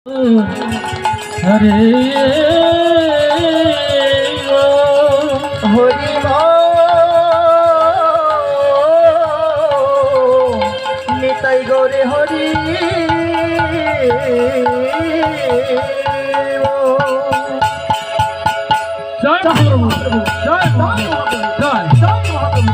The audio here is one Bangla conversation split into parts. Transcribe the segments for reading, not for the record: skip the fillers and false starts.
হরে হরি নিতাই গৌরে হরি জয় মহাপ্রভু জয় মহাপ্রভু জয় জয় মহাপ্রভু।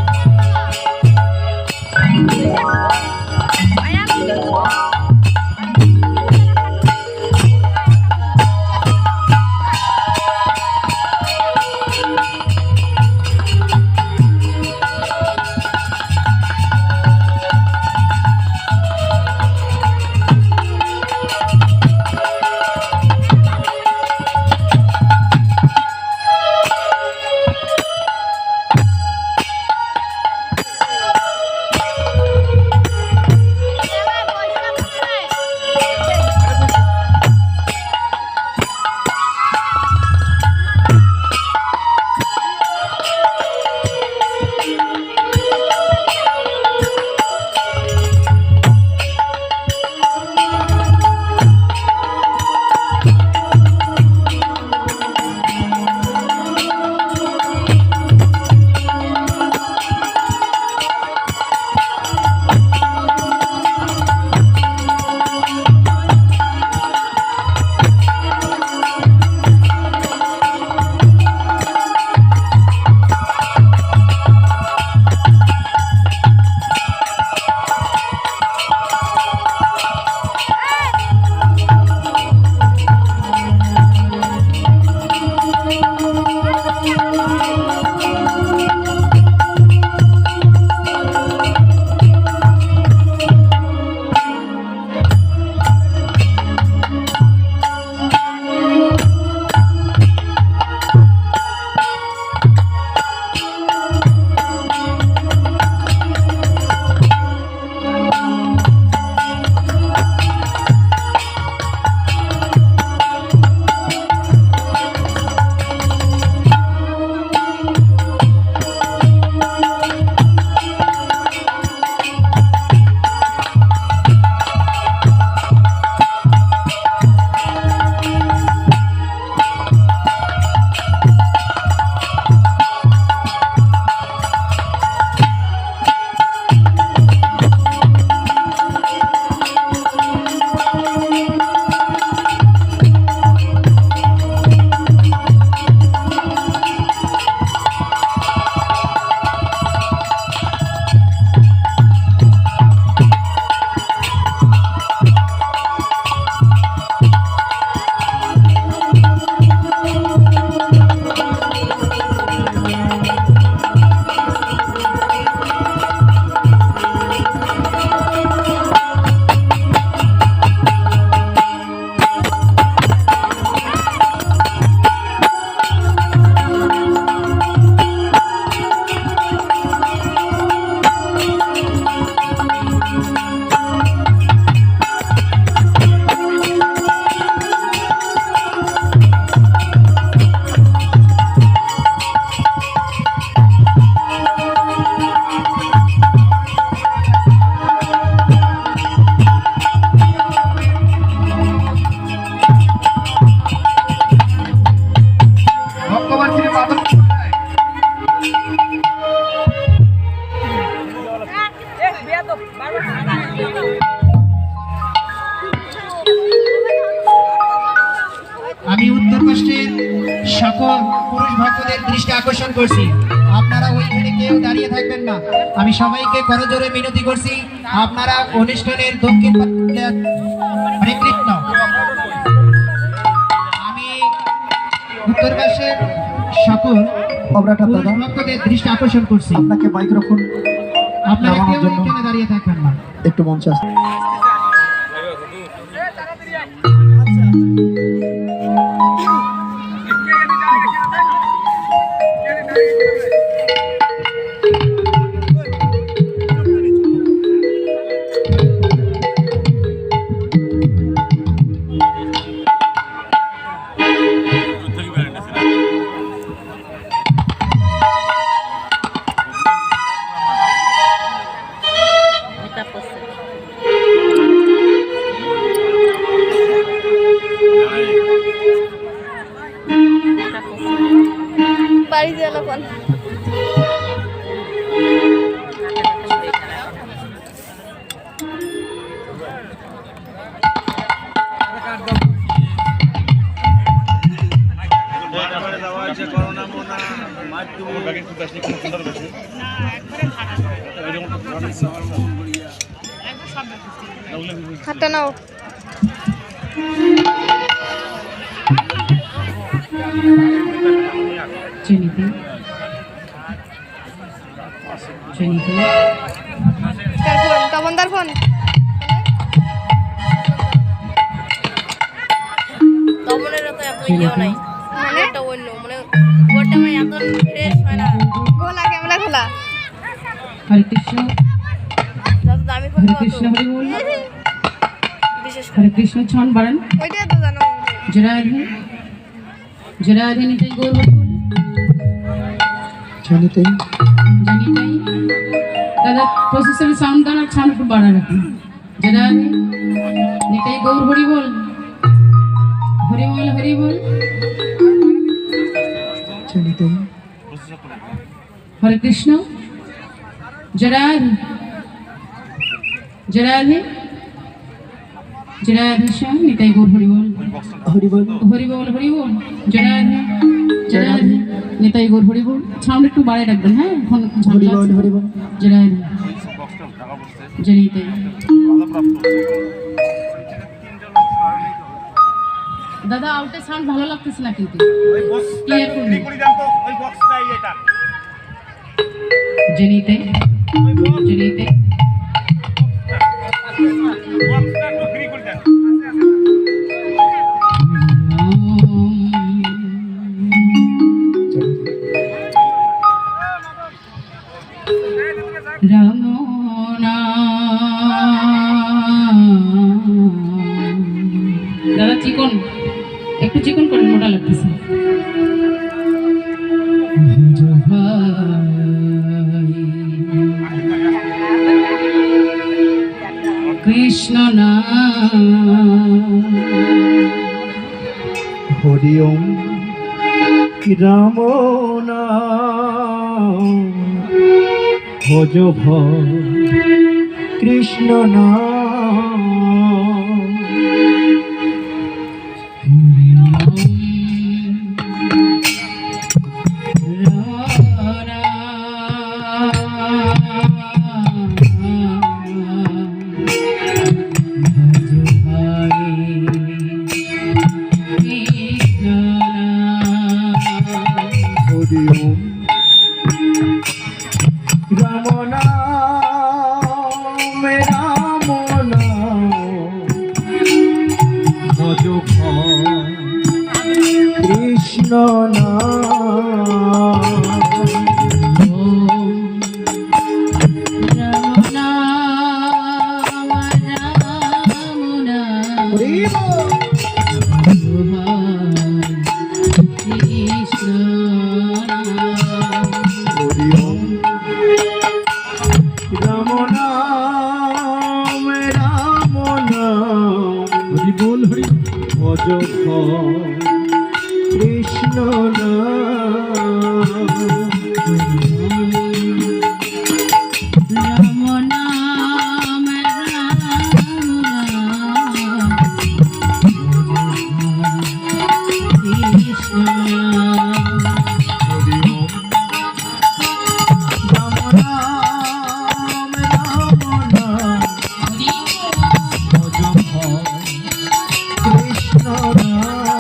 আমি উত্তর পাশের সকল পুরুষ ভক্তদের দৃষ্টি আকর্ষণ করছি, আপনারা ওইখানে কেউ দাঁড়িয়ে থাকবেন না। আমি সবাইকে করজোরে মিনতি করছি, আপনারা অনুষ্ঠানের দক্ষিণ হরে কৃষ্ণ। আমি উত্তর পাশের সকল ভক্তদের দৃষ্টি আকর্ষণ করছি, আপনাকে মাইক্রোফোন আপনারা কেউ ওইখানে দাঁড়িয়ে থাকবেন না। একটু মঞ্চে আসতে বাড়ি গেল কোন হাতটা নাও চিনিতে চিনিতে তার ফোন তপন তার ফোন তপনের তো এত ইয়েও নাই মানে একটা অন্য মানে ওটা মানে এত ফ্রেশ হয় না গোলা ক্যামেরা খোলা হরে কৃষ্ণ যত দামি ফোন হরে কৃষ্ণ হরি বল বিশেষ করে হরে কৃষ্ণ ছন বাড়ান ওইটা তো জানো জরাধে জরাধে নিতাই গৌর বল জানিতেই জানিতাই দাদা প্রসেসর সাউন্ড দাও আর সাউন্ড একটু বাড়া রাখুন জরাধে নিতাই গৌর হরি বল হরি বল হরি বল জানিতেই হরে কৃষ্ণ জরাধে জরাধে জরাধে শ্যাম নিতাই গৌর হরি বল হরি বল হরি বল হরি বল জরাধে জরাধে নিতাই গৌর হরি বল সাউন্ড একটু বাড়ায় রাখবেন হ্যাঁ এখন হরি বল হরি বল জরাধে জনিতাই দাদা আউটের সাউন্ড ভালো লাগতেছে না কিন্তু ক্লিয়ার করুন জনিতাই জনিতাই রাম দাদা চিকন একটু চিকন করেন মোটা লাগতেছে কৃষ্ণ নাম হরি ওম রাম নাম ভজ কৃষ্ণ নাম হরি ওম রাম নাম রাম নাম ভজ কৃষ্ণ নাম হরি বল হরি ওম রাম নাম রাম নাম হরি বল হরি ভজ কৃষ্ণ নাম রাম নাম রাম নাম কৃষ্ণ নাম হরি ওম রাম নাম রাম নাম ভজ কৃষ্ণ নাম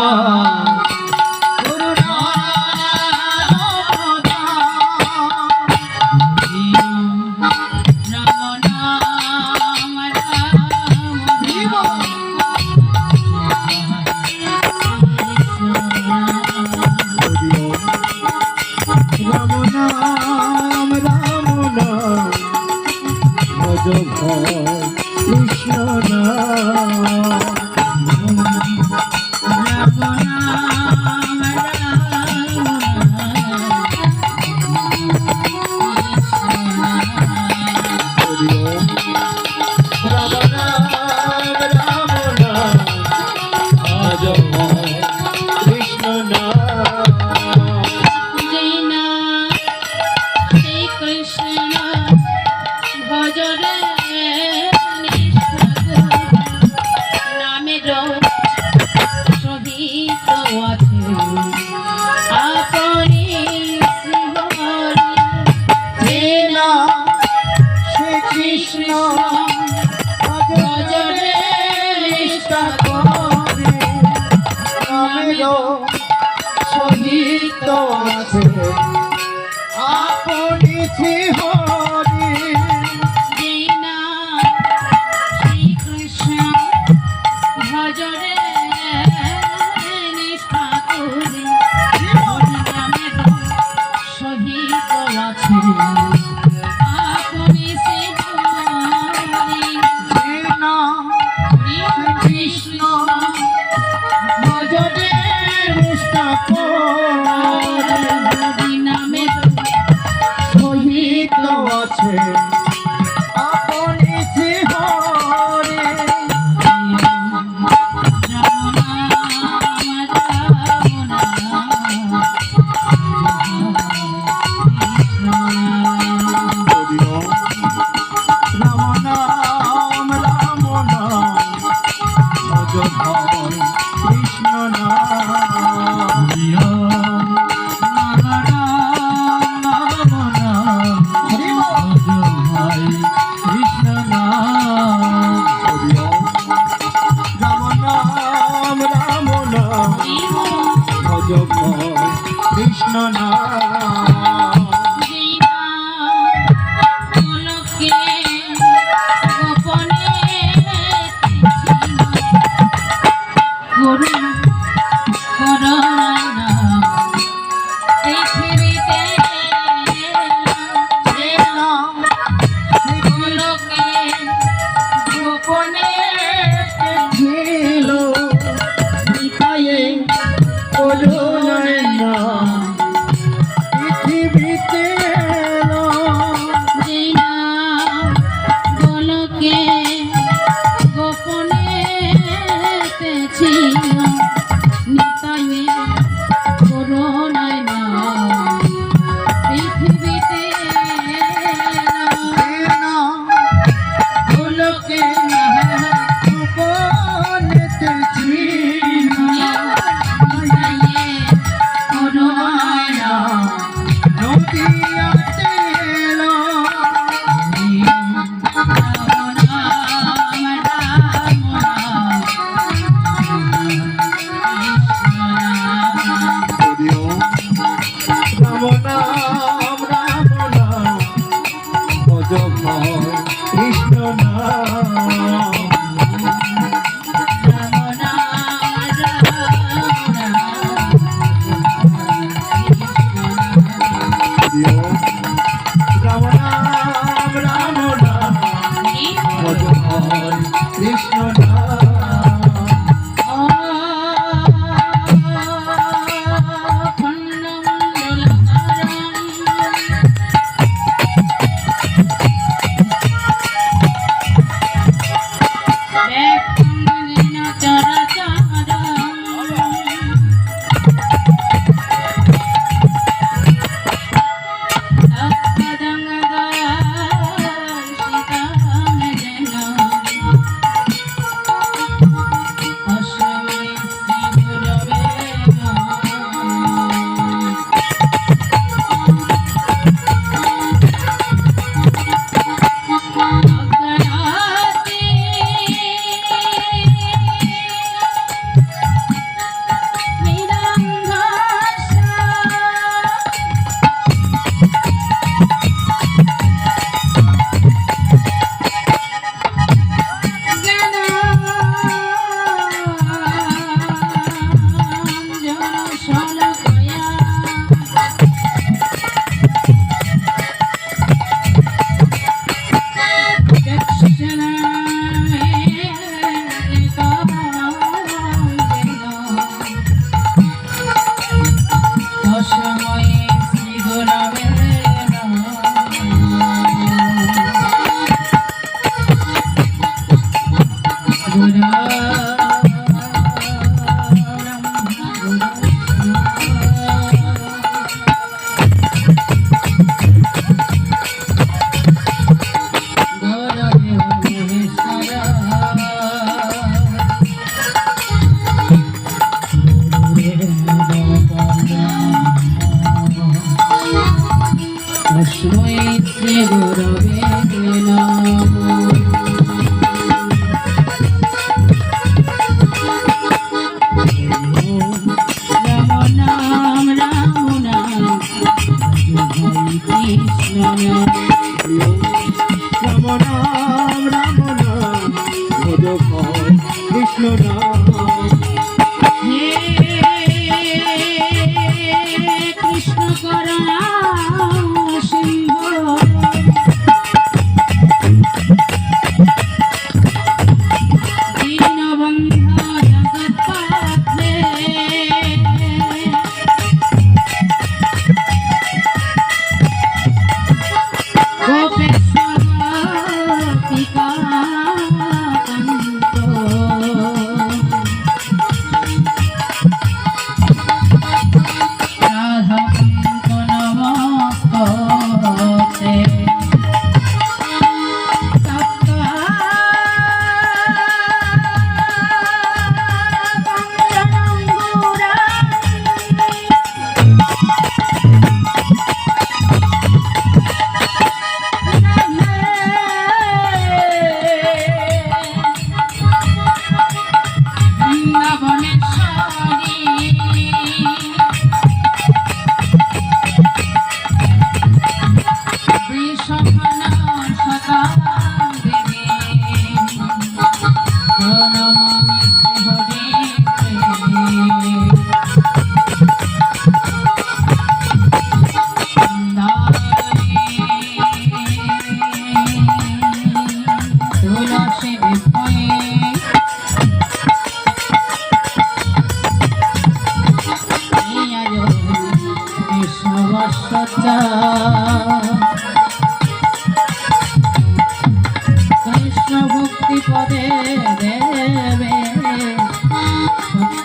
রাম নাম ভজ ভয় কৃষ্ণ নাম হরি ওম রাম নাম ভজ ভয় কৃষ্ণ নাম কৃষ্ণ ভজরে নিষ্ঠা করে নামের সহিত আছে আপনি হরি কৃষ্ণ ভজরে নিষ্ঠা করে সহিত আছে আপনি হরি হরি ওম রাম নাম ভজ ভয় কৃষ্ণ নাম হরি বল হরি ওম রাম নাম ভজ ভয় কৃষ্ণ নাম ছিল বিকায়ে করুণায় না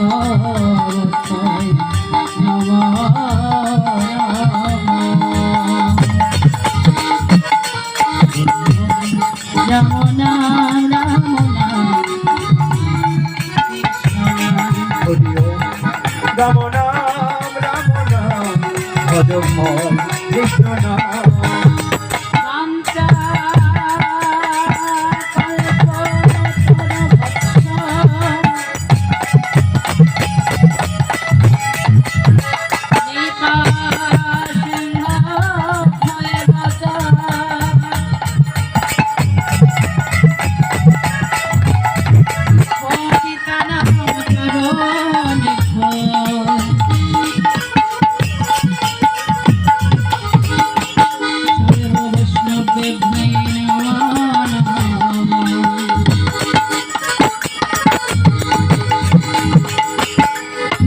করতাই নম রাম নাম রাম নাম হরি ওম রাম নাম ভজ ফল কৃষ্ণ নাম কাঞ্চা কল্পতরু ভক্ষ নিপা সিংহ ভয় রাজা পতিতা নাম চরণে সর্ব বৈষ্ণবেভ্যৈ নমো নমঃ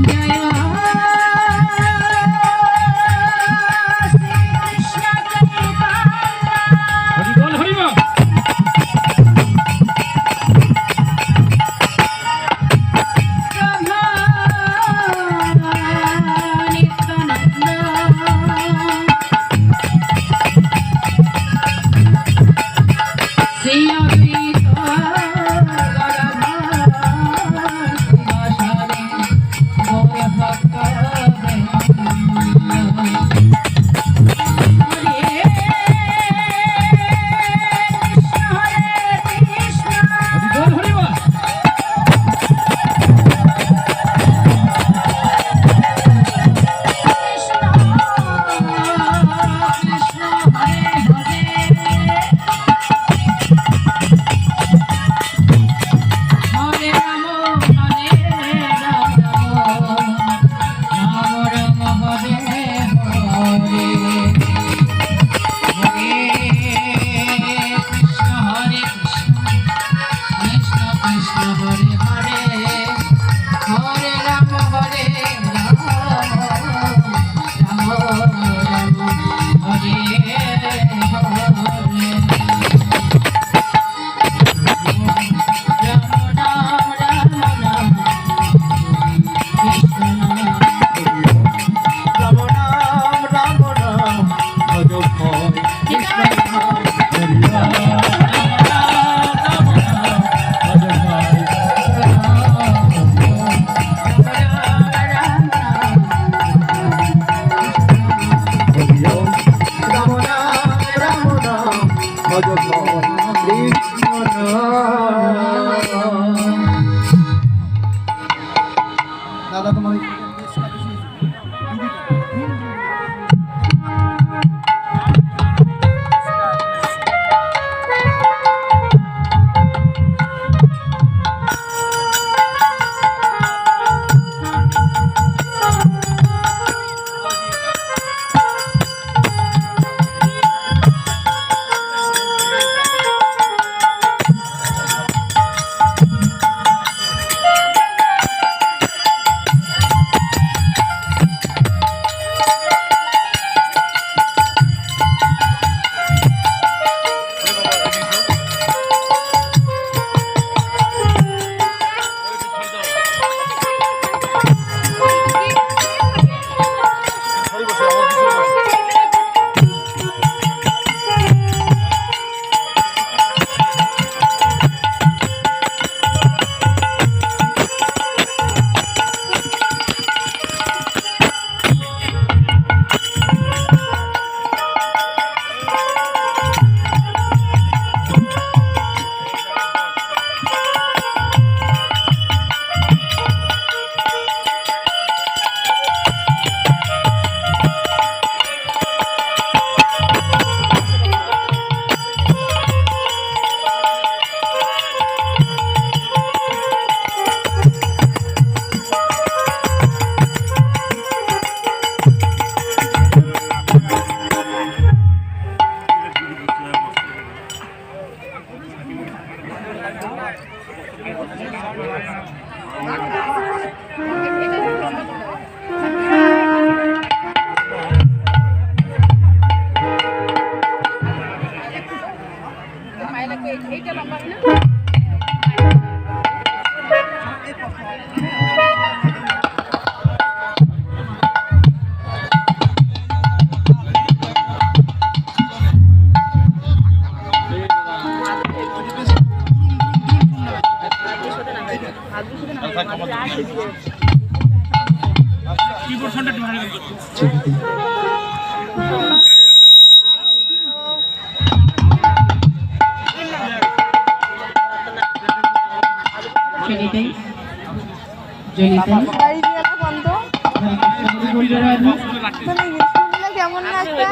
জয় শ্রীকৃষ্ণ চৈতন্য হরি বল হরি বল। দাদা তোমার জয়নিতাই জয়নিতাই বাড়ি দিয়ে এলা বন্ধ কেমন নাচটা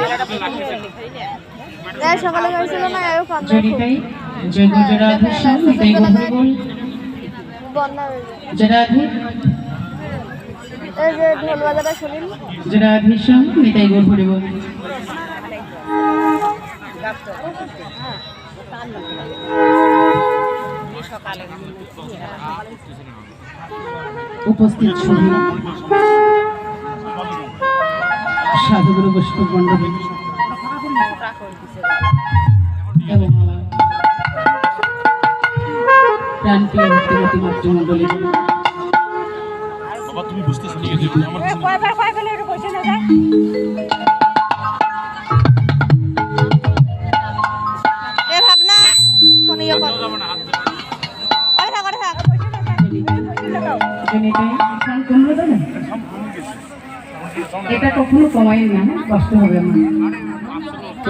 সকালে হয়েছিল না আরো কান্দ জয়নিতাই জয় গুজরাধেশ্বর নিতাই গৌর বল বন্যা হয়ে যায় জরাধি এই যে ঢোল বাজাটা শুনিন জরাধেশ্বর নিতাই গৌর বল উপস্থিত ছবি সাধুগুরু বৈষ্ণব মণ্ডলী এবং আমার প্রাণপ্রিয় ভক্তিমতী মাতৃমণ্ডলী বাবা তুমি বুঝতে শুনিয়ে দিও আমার এ ভাবনা কোন ইয়ে কর এটা কখনো কমাই না, কষ্ট হবে আমার।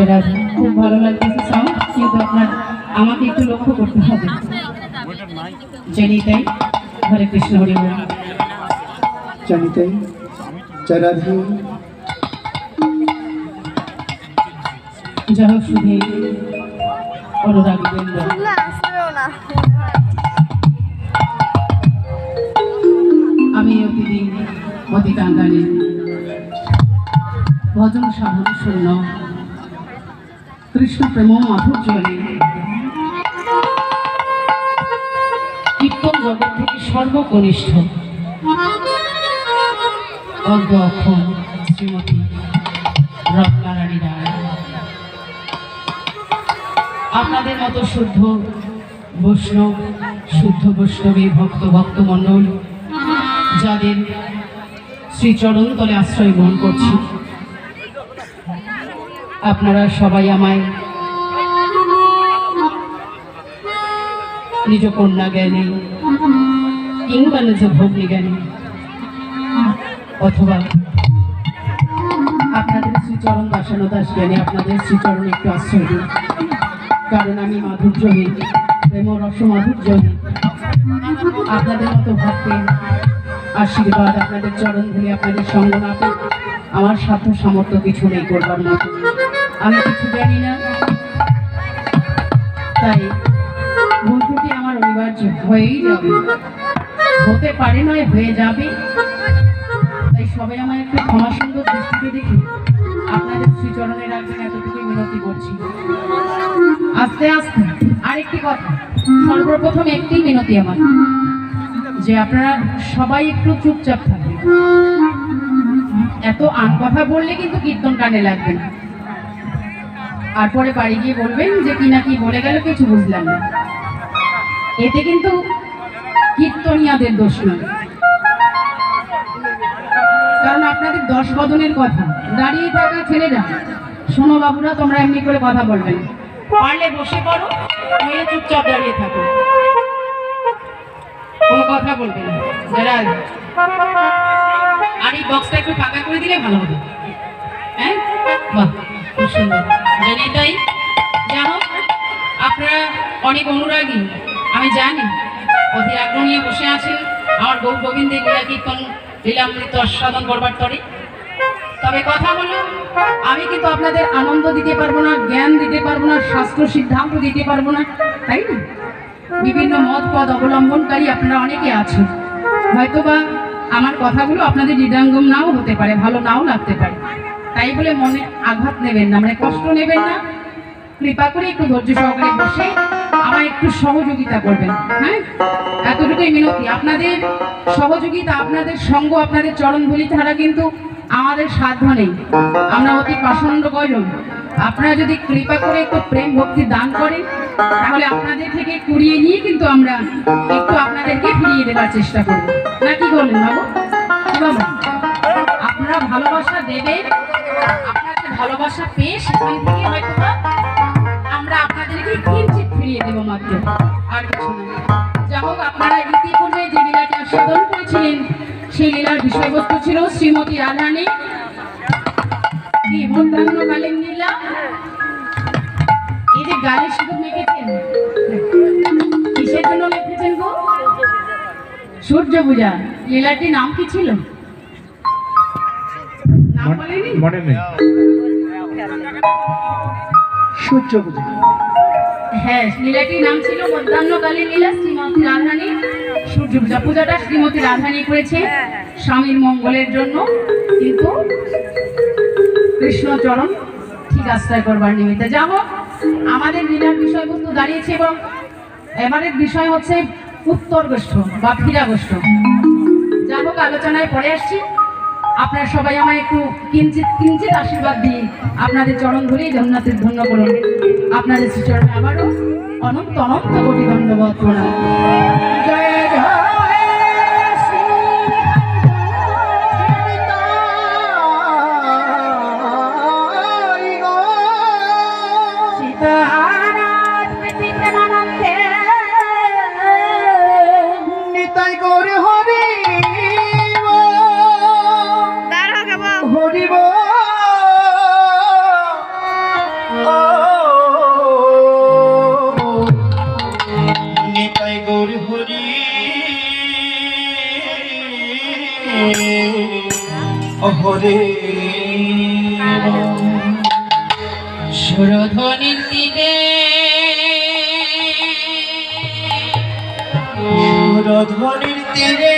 এটা খুব ভালো লাগতেছে সাউন্ড, কিন্তু আপনার আমাকে একটু লক্ষ্য করতে হবে। জেনিতাই হরে কৃষ্ণ হরি বল। জয়নিতাই জয় রাধে যাই হোক শুধু অনুরাগী বৃন্দ, না আসবেও না আমি অতিদিন অতি কাঙ্গালি ভজন সাধন শূন্য কৃষ্ণ প্রেম মাধুর্য কীর্তন জগৎ থেকে সর্বকনিষ্ঠ অজ্ঞ অক্ষর শ্রীমতী রত্নারানী রায়। আপনাদের মতো শুদ্ধ বৈষ্ণব, শুদ্ধ বৈষ্ণবী ভক্ত ভক্তমণ্ডল যাদের শ্রীচরণ তলে আশ্রয় গ্রহণ করছি, আপনারা সবাই আমায় নিজ কন্যা জ্ঞানী কিংবা নিজ ভগ্নী জ্ঞানী অথবা আপনাদের শ্রীচরণ দাসানো দাস জ্ঞানী আপনাদের শ্রীচরণ একটু আশ্রয় দিন, কারণ আমি মাধুর্যহীন, প্রেম রস মাধুর্যহীন। আপনাদের মতো ভক্তের আশীর্বাদ, আপনাদের চরণ ধরে আপনাদের সঙ্গ না পেয়ে আমার সাধ্য সামর্থ্য কিছু নেই করবার মতো। আমি কিছু জানি না, তাই ভুল ত্রুটি আমার অনিবার্য হয়েই যাবে, হতে পারে নয় হয়ে যাবে। তাই সবাই আমার একটু ক্ষমা সুন্দর দৃষ্টিতে দেখে আপনাদের শ্রীচরণে রাখবেন, এতটুকুই মিনতি করছি। আস্তে আস্তে আরেকটি কথা, সর্বপ্রথম একটি মিনতি আমার, যে আপনারা সবাই একটু চুপচাপ থাকবেন। এত আন কথা বললে কিন্তু কীর্তন কানে লাগবে না, আর পরে বাড়ি গিয়ে বলবেন যে কি না কি বলে গেল কিছু বুঝলাম না। এতে কিন্তু কীর্তনিয়াদের দোষ নয়, কারণ আপনাদের 10 বদনের কথা। দাঁড়িয়ে থাকা ছেলেরা, শোনো বাবুরা, তোমরা এমনি করে কথা বলবেন, পারলে বসে পড়ো, নইলে চুপচাপ দাঁড়িয়ে থাকো, কোনো কথা বলবে না। যারা আর এই বক্সটা একটু ফাঁকা করে দিলে ভালো হবে। হ্যাঁ, বাহ, খুব সুন্দর। জেনিতাই জানো, আপনারা অনেক অনুরাগী, আমি জানি, অধীর আগ্রহ নিয়ে বসে আছেন আমার গৌর গোবিন্দের লীলা কীর্তন লীলামৃত আস্বাদন করবার তরে। তবে কথা হলো, আমি কিন্তু আপনাদের আনন্দ দিতে পারবো না, জ্ঞান দিতে পারবো না, শাস্ত্র সিদ্ধান্ত দিতে পারবো না, তাই না? বিভিন্ন মত পদ অবলম্বনকারী আপনারা অনেকে আছেন, হয়তোবা আমার কথাগুলো আপনাদের হৃদয়ঙ্গম নাও হতে পারে, ভালো নাও লাগতে পারে, তাই বলে মনে আঘাত নেবেন না, মানে কষ্ট নেবেন না। কৃপা করে একটু ধৈর্য সহকারে বসে আমায় একটু সহযোগিতা করবেন। হ্যাঁ, এতটুকুই মিনতি। আপনাদের সহযোগিতা, আপনাদের সঙ্গ, আপনাদের চরণ ধুলি ছাড়া কিন্তু আমাদের সাধ্য নেই, আমরা অতি পাষণ্ড কয়জন। আপনারা যদি কৃপা করে একটু প্রেম ভক্তি দান করেন, তাহলে আপনাদের থেকে কুড়িয়ে নিয়ে কিন্তু আমরা একটু আপনাদেরকে ফিরিয়ে দেওয়ার চেষ্টা করব, না কি বলেন বাবু? কি বাবু, আপনারা ভালোবাসা দেবেন, আপনাদের ভালোবাসা পেয়ে সেখান থেকে হয়তো আমরা আপনাদেরকে কিঞ্চিত ফিরিয়ে দেবো মাত্র, আর কিছু না। যাই হোক, আপনারা ইতিপূর্বে যে লীলাটি আস্বাদন করেছেন করছিলেন সেই লীলার বিষয়বস্তু ছিল শ্রীমতী রাধারানী কি মধ্যাহ্নকালীন লীলা। এই যে গালে সিঁদুর মেখেছেন, কিসের জন্য মেখেছেন গো? সূর্য পূজা। লীলাটির নাম কি ছিল? নাম বলেনি? মনে নেই। সূর্য পূজা। হ্যাঁ, লীলাটির নাম ছিল মধ্যাহ্নকালীন লীলা শ্রীমতী রাধারানী সূর্য পূজা। পূজাটা শ্রীমতী রাধারানী করেছে স্বামীর মঙ্গলের জন্য, কিন্তু কৃষ্ণচরণ ঠিক আশ্রয় করবার নিমিত্তে। যা হোক, আমাদের লীলার বিষয়বস্তু দাঁড়িয়েছে এবং এবারের বিষয় হচ্ছে উত্তর গোষ্ঠ বা ফিরা গোষ্ঠ। যা হোক, আলোচনায় পরে আসছি। আপনারা সবাই আমায় একটু কিঞ্চিত কিঞ্চিত আশীর্বাদ দিয়ে আপনাদের চরণ ধরেই ধন্যবাদের ধন্য করুন। আপনাদের শ্রীচরণে আবারও অনন্ত অনন্ত কোটি ধন্যবাদ প্রণাম। জয় জয় শ্রী সীতারাম প্রীতিপ্রেমানন্দে নিতাই গৌরে হরি দাঁড়াও কেবল হরিব নিতাই গৌরে হরি হরে সুরধ্বনির তীরে সুরধ্বনির তীরে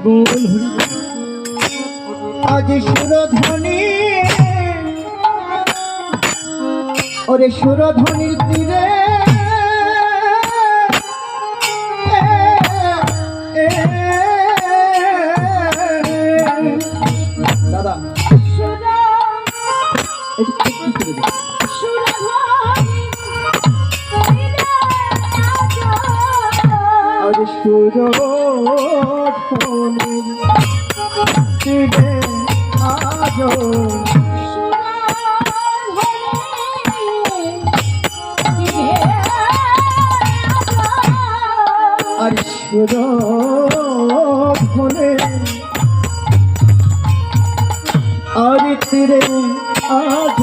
বল হরি আজ সুরধ্বনি ওরে সুরধ্বনির তীরে দাদা আজ সুরধ্বনির তীরে আজ আর সুরধ্বনি আর তীরে আজ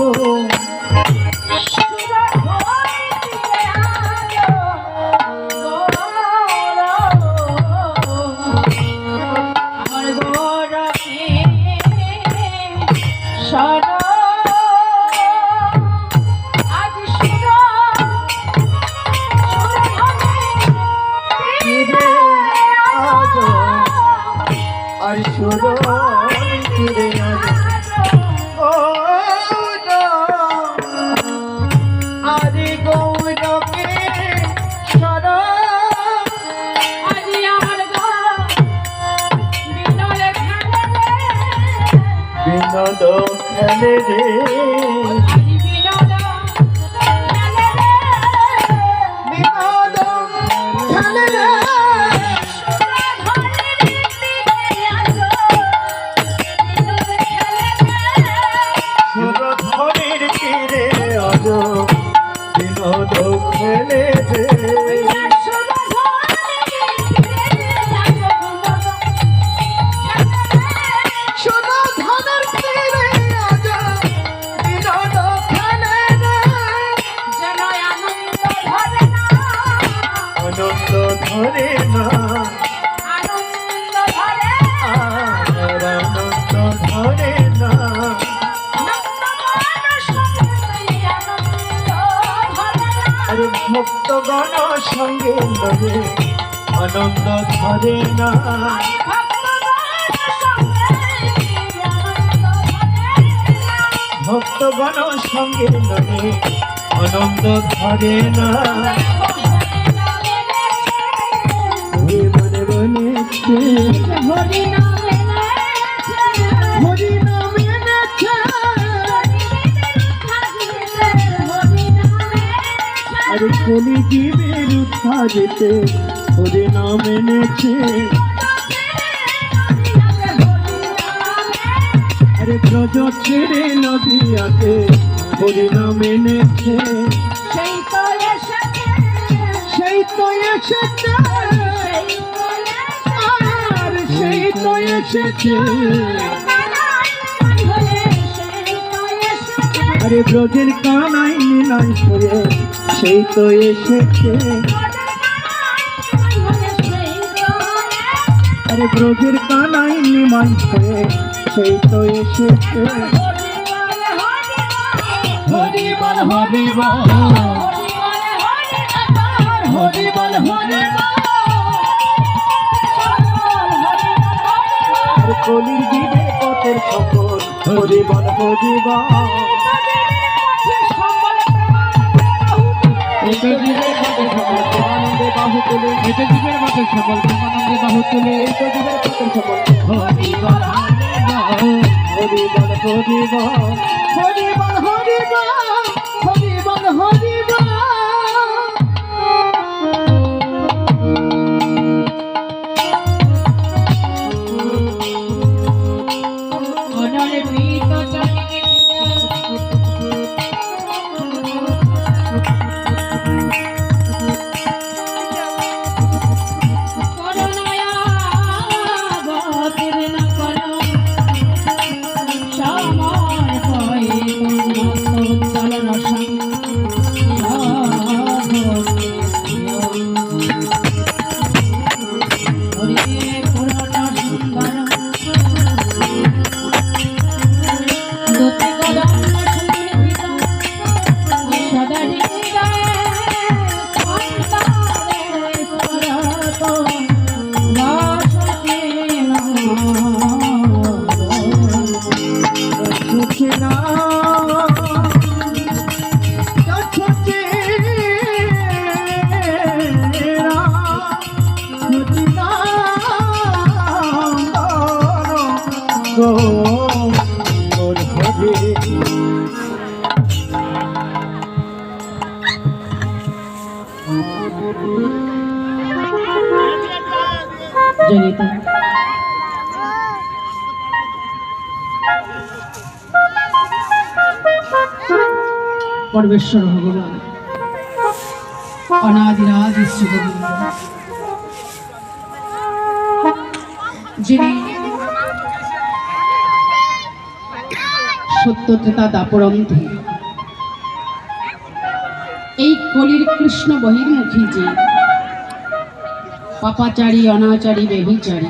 আমার গৌরবে সর আজ সুর তীরে আজ আর সুরধ্বনি তীরে আজ আরে গৌরকে সর আজি আমার বিনলে বিনোদ খেলে রে আজি বিনোদ বিনোদ খেলে রে সুরধ্বনির তীরে আজ বিনোদ খেলে রে সুরধ্বনির তীরে আজ বিনোদ খেলে রে আনন্দ ধরে না আর আনন্দ ধরে না আরে ভক্তগণ সঙ্গে লয়ে আনন্দ ধরে না ভক্তগণ সঙ্গে লয়ে আনন্দ ধরে না হে মনে বনেছে হরি নাম এনেছে আরে কলি জীবের উদ্ধারেতে হরি নাম এনেছে আরে ব্রজ ছেড়ে নদিয়াতে হরি নাম এনেছে সেই তো এসেছে আর সেই তো এসেছে আরে ব্রজের কানাই নীলাই হয়ে সেই তো এসেছে আরে ব্রজের কানাই নিমাই হয়ে সেই তো এসেছে হরি বল হরি বল হরি বল হরি বল কলির জীবে পথের সকল হরি বল হরি বল এতে জীবের পথের সকল আনন্দে বাহু তুলে এতে জীবের পথের সকল আনন্দে বাহু তুলে এতে জীবের পথের সকল হরি বল হরি বল হরি বল হরি বল হরি বল হরি বল হরি বল জনিতা পরমেশ্বর ভগবান অনাদিরাজ ঈশ্বর গোবিন্দ যিনি সত্য ত্রেতা দাপরন্ধে এই কলির কৃষ্ণ বহির্মুখী যে পাপাচারী অনাচারী বেভিচারী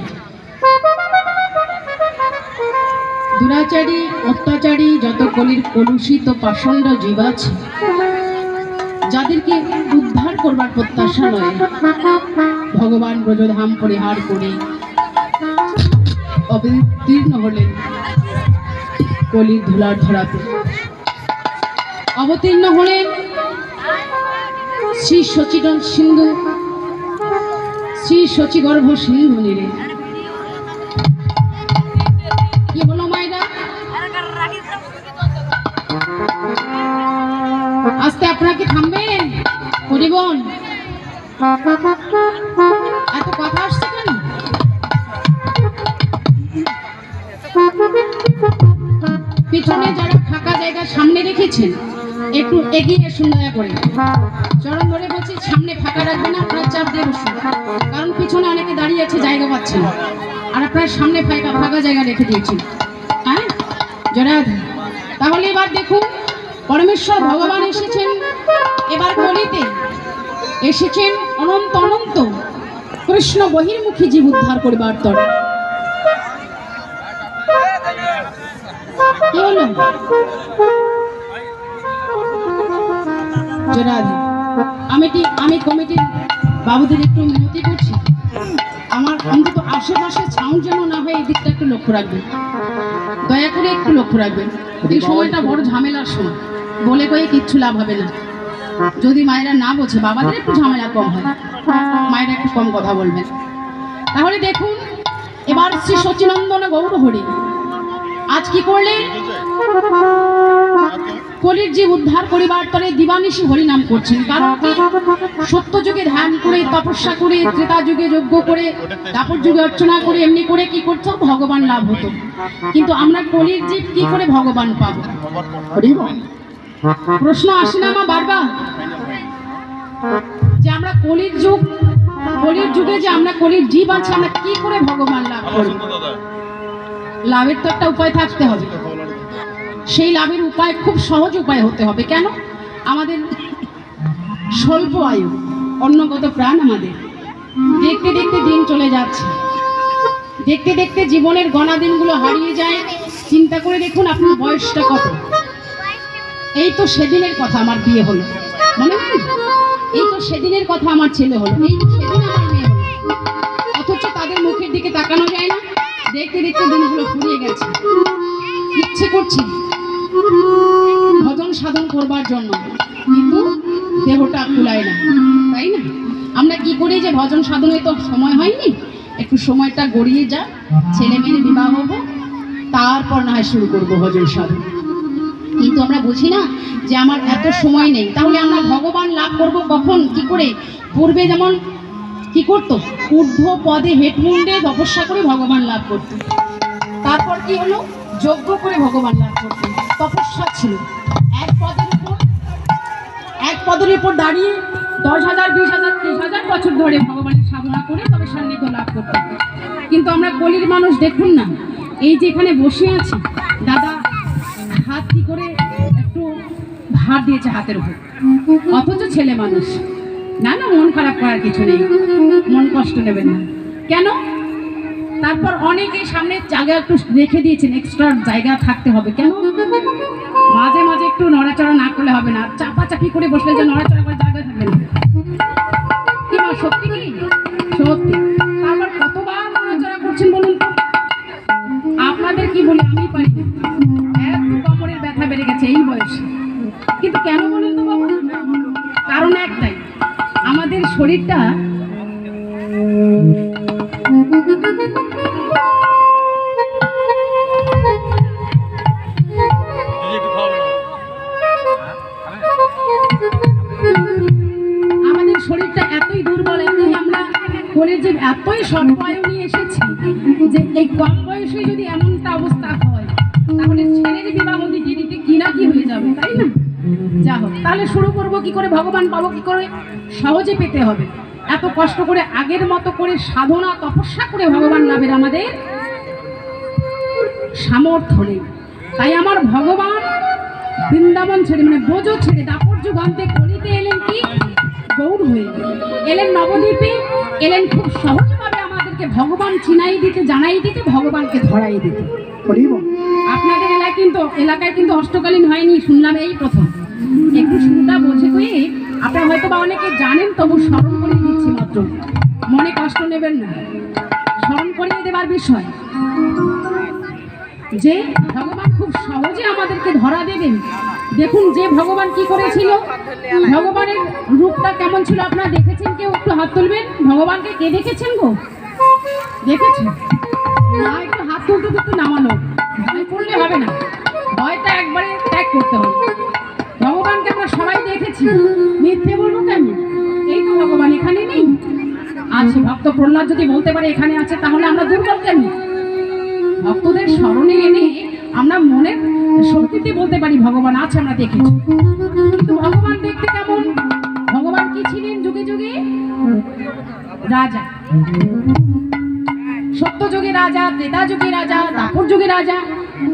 দুরাচারী অত্যাচারী যত কলির কলুষিত পাষণ্ড জীব আছে যাদেরকে উদ্ধার করবার প্রত্যাশা নয় ভগবান ব্রজধাম পরিহার করে অবতীর্ণ হলেন কলির ধুলার ধরাতে অবতীর্ণ হলেন শ্রী শচীগর্ভ সিন্ধু শ্রী শচীগর্ভ সিন্ধু নীরে কি হলো মায়েরা আস্তে আপনাকে থামবেন হরিবন এত কথা আসছে কেন পিছনে যারা ফাঁকা জায়গা সামনে রেখেছেন একটু এগিয়ে আসুন দয়া করে চরণ ধরে বলছি সামনে ফাঁকা রাখবেন না আপনার চাপ দিয়ে বসুন কারণ পিছনে অনেকে দাঁড়িয়ে আছে জায়গা পাচ্ছেন আর আপনার সামনে ফাঁকা জায়গা রেখে দিয়েছেন হ্যাঁ জরা তাহলে এবার দেখুন পরমেশ্বর ভগবান এসেছেন এবার কলিতে এসেছেন অনন্ত অনন্ত কৃষ্ণ বহির্মুখী জীব উদ্ধার করবার তর কি হলো আমি কমিটির বাবুদের একটু মিনতি করছি আমার অন্তত আশেপাশে সাউন্ড যেন না হয় এই দিকটা একটু লক্ষ্য রাখবেন দয়া করে একটু লক্ষ্য রাখবেন এই সময়টা বড় ঝামেলার সময় বলে কয়ে কিচ্ছু লাভ হবে না যদি মায়েরা না বোঝে বাবাদের একটু ঝামেলা কম হয় মায়েরা একটু কম কথা বলবেন তাহলে দেখুন এবার শ্রী সচিনন্দন গৌর হরি আজ কি করলেন কলির জীব উদ্ধার করিবার তরে দিবানিশি হরিনাম করছেন কারণ সত্য যুগে ধ্যান করে তপস্যা করে ত্রেতা যুগে যজ্ঞ করে তারপর যুগে অর্চনা করে এমনি করে কি করতো ভগবান লাভ হতো কিন্তু আমরা কলির জীব কি করে ভগবান পাবো প্রশ্ন আসে না আমার বারবার যে আমরা কলির যুগে যে আমরা কলির জীব আছে আমরা কি করে ভগবান লাভ করব লাভের তো একটা উপায় থাকতে হবে সেই লাভের উপায় খুব সহজ উপায় হতে হবে কেন আমাদের স্বল্প আয়ু অন্নগত প্রাণ আমাদের দেখতে দেখতে দিন চলে যাচ্ছে দেখতে দেখতে জীবনের গণা দিনগুলো হারিয়ে যায় চিন্তা করে দেখুন আপনার বয়সটা কত এই তো সেদিনের কথা আমার বিয়ে হলো মনে হয় এই তো সেদিনের কথা আমার ছেলে হলো এই তো সেদিন আমার মেয়ে হলো অথচ তাদের মুখের দিকে তাকানো যায় না দেখতে দেখতে দিনগুলো ফুরিয়ে গেছে ইচ্ছে করছে ভজন সাধন করবার জন্য কিন্তু দেহটা কুলায় না তাই না আমরা কি করি যে ভজন সাধনে তো সময় হয়নি একটু সময়টা গড়িয়ে যা ছেলে মেয়ের বিবাহ হবো তারপর না হয় শুরু করবো ভজন সাধন কিন্তু আমরা বুঝি না যে আমার এত সময় নেই তাহলে আমরা ভগবান লাভ করব কখন কি করে পূর্বে যেমন কি করতো ঊর্ধ্ব পদে হেটমুন্ডে তপস্যা করে ভগবান লাভ করত তারপর কি হলো যজ্ঞ করে ভগবান লাভ করত তপস্যা ছিল এক পদের উপর দাঁড়িয়ে 10,000 20,000 30,000 বছর ধরে ভগবানের সাধনা করে তবে সান্নিধ্য লাভ করতে কিন্তু আমরা কলির মানুষ দেখুন না এই যে এখানে বসে আছি দাদা হাত কি করে একটু ভার দিয়েছে হাতের উপর অথচ ছেলে মানুষ না না মন খারাপ করার কিছু নেই মন কষ্ট নেবেন না কেন তারপর অনেকে সামনে জায়গা একটু রেখে দিয়েছেন এক্সট্রা জায়গা থাকতে হবে কেন মাঝে মাঝে একটু নড়াচড়া না করলে হবে না চাপাচাপি করে বসলে যে নড়াচড়া করে জায়গা থাকবে না কি মা সত্যি কি সত্যি তারপর কতবার নড়াচড়া করছেন বলুন তো আপনাদের কি বলি আমি পারি এত কোমরের ব্যথা বেড়ে গেছে এই বয়সে কিন্তু কেন বলুন তো বাবা কারণ একটাই আমাদের শরীরটা এতই দুর্বল এতই আমরা করে যে এতই স্বল্প আয়ু নিয়ে যে এই কম বয়সে যদি এমনটা অবস্থা হয় তাহলে ছেলের বিবাহ দিতে দিতে কি না কি হয়ে যাবে, তাই না? যা হোক, তাহলে শুরু করবো কি করে, ভগবান পাবো কি করে? সহজে পেতে হবে। এত কষ্ট করে আগের মতো করে সাধনা তপস্যা করে ভগবান লাভের আমাদের সামর্থ্য নেই। তাই আমার ভগবান বৃন্দাবন ছেড়ে মানে ব্রজ ছেড়ে দাপর যুগান্তে কলিতে এলেন কি গৌর হয়ে, এলেন নবদ্বীপে, এলেন খুব সহজভাবে আমাদেরকে ভগবান চিনাই দিতে, জানাই দিতে, ভগবানকে ধরাই দিতে। আপনাদের এলাকায় কিন্তু অষ্টকালীন হয়নি, শুনলাম এই প্রথম। একটু শুরুটা বোঝে করে আপনারা হয়তো বা অনেকে জানেন, তবু স্মরণ করে দিচ্ছি মাত্র, মনে কষ্ট নেবেন না, স্মরণ করিয়ে দেবার বিষয় যে ভগবান খুব সহজে আমাদেরকে ধরা দেবেন। দেখুন যে ভগবান কি করেছিল, ভগবানের রূপটা কেমন ছিল আপনারা দেখেছেন? কেউ একটু হাত তুলবেন। ভগবানকে কে দেখেছেন গো? দেখেছেন না? একটু হাত তুলতে তুলতে নামানো, ভয় করলে হবে না, ভয়টা একবারে ত্যাগ করতে হবে। ভগবানকে আমরা সবাই দেখেছি, মিথ্যে বলবো কেন? এই তো ভগবান এখানে নেই, আছে। ভক্ত প্রহ্লাদ যদি বলতে পারে এখানে আছে, তাহলে আমরা দুর্বল কেন? ভক্তদের স্মরণে এনে আমরা মনের শক্তিতে বলতে পারি ভগবান আছে, আমরা দেখেছি। কিন্তু ভগবান দেখতে কেমন? ভগবান কি ছিলেন? যুগে যুগে রাজা, সত্য যুগে রাজা, ত্রেতা যুগে রাজা, দাপর যুগে রাজা।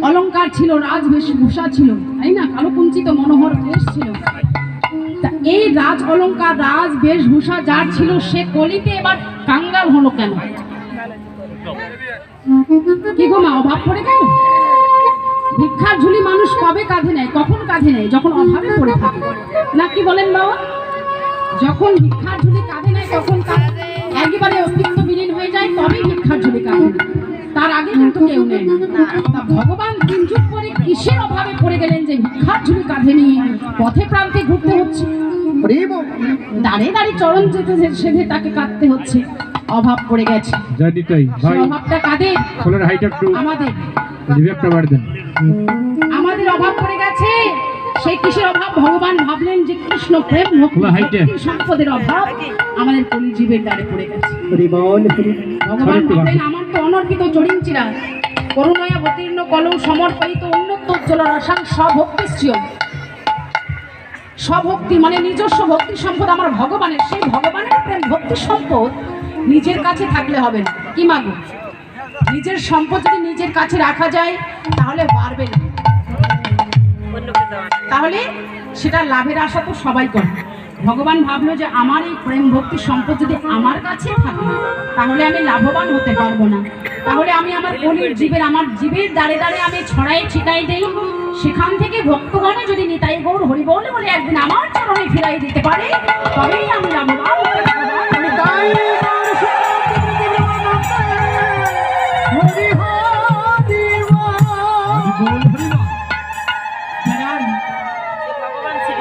অলংকার ছিল, রাজভূষা ছিল, তাই না? কালো কুঞ্চিত মনোহর বেশ ছিল। তা এই রাজ অলংকার, রাজ বেশভূষা যার ছিল, সে কলিতে এবার কাঙ্গাল হলো কেন? কি গো মা, অভাব পড়ে গেল? ভিক্ষার ঝুলি মানুষ কবে কাঁধে নেয়? কখন কাঁধে নেয়? যখন অভাবে পড়ে থাকে, না কি বলেন বাবা? যখন ভিক্ষার ঝুলি কাঁধে নেয় তখন একেবারে অস্তিত্ব বিলীন হয়ে যায়, তবেই ভিক্ষার ঝুলি কাঁধে নেয়, তার আগে কিন্তু কেউ নেয় না। তা ভগবান 3 যুগ পরে কিসের অভাবে পড়ে গেলেন যে ভিক্ষার ঝুলি কাঁধে নিয়ে পথে প্রান্তে ঘুরতে হচ্ছে, দাঁড়িয়ে দাঁড়িয়ে চরণ যেতে সেধে তাকে কাঁদতে হচ্ছে? অভাব পড়ে গেছে। জানি তাই ভাই, অভাবটা কাদের? খোলার হাইট একটু আমাদের। রিভেক্টটা বাড় দেন। আমাদের অভাব পড়ে গেছে। সেই কিসের অভাব? ভগবান ভাবলেন যে কৃষ্ণ প্রেম ভক্তি সম্পদের অভাব আমাদের কলিজীবের দ্বারে পড়ে গেছে। ভগবান ভাবলেন আমার তো অনর্পিত চরিঞ্চিরা, করুণায় অবতীর্ণ কলৌ সমর্পিত উন্নত উজ্জ্বল রসাং স্বভক্তিশ্চিয়। স্বভক্তি মানে নিজস্ব ভক্তি সম্পদ আমার ভগবানের, সেই ভগবানের প্রেম ভক্তি সম্পদ নিজের কাছে থাকলে হবে না। কি মাগো? নিজের সম্পদ যদি নিজের কাছে রাখা যায় তাহলে বাড়বে না, তাহলে সেটা লাভের আশা তো সবাই করে। ভগবান ভাবলো যে আমার এই প্রেম ভক্তি সম্পদ যদি আমার কাছে থাকে তাহলে আমি লাভবান হতে পারবো না, তাহলে আমি আমার কলির জীবের, আমার জীবের দ্বারে দ্বারে আমি ছড়াই ছিটাই দেই, সেখান থেকে ভক্তগণে যদি নিতাই গৌর হরি বলে বলে একদিন আমার চরণে ফিরাই দিতে পারে, তবেই আমি লাভবান হতে পারবো।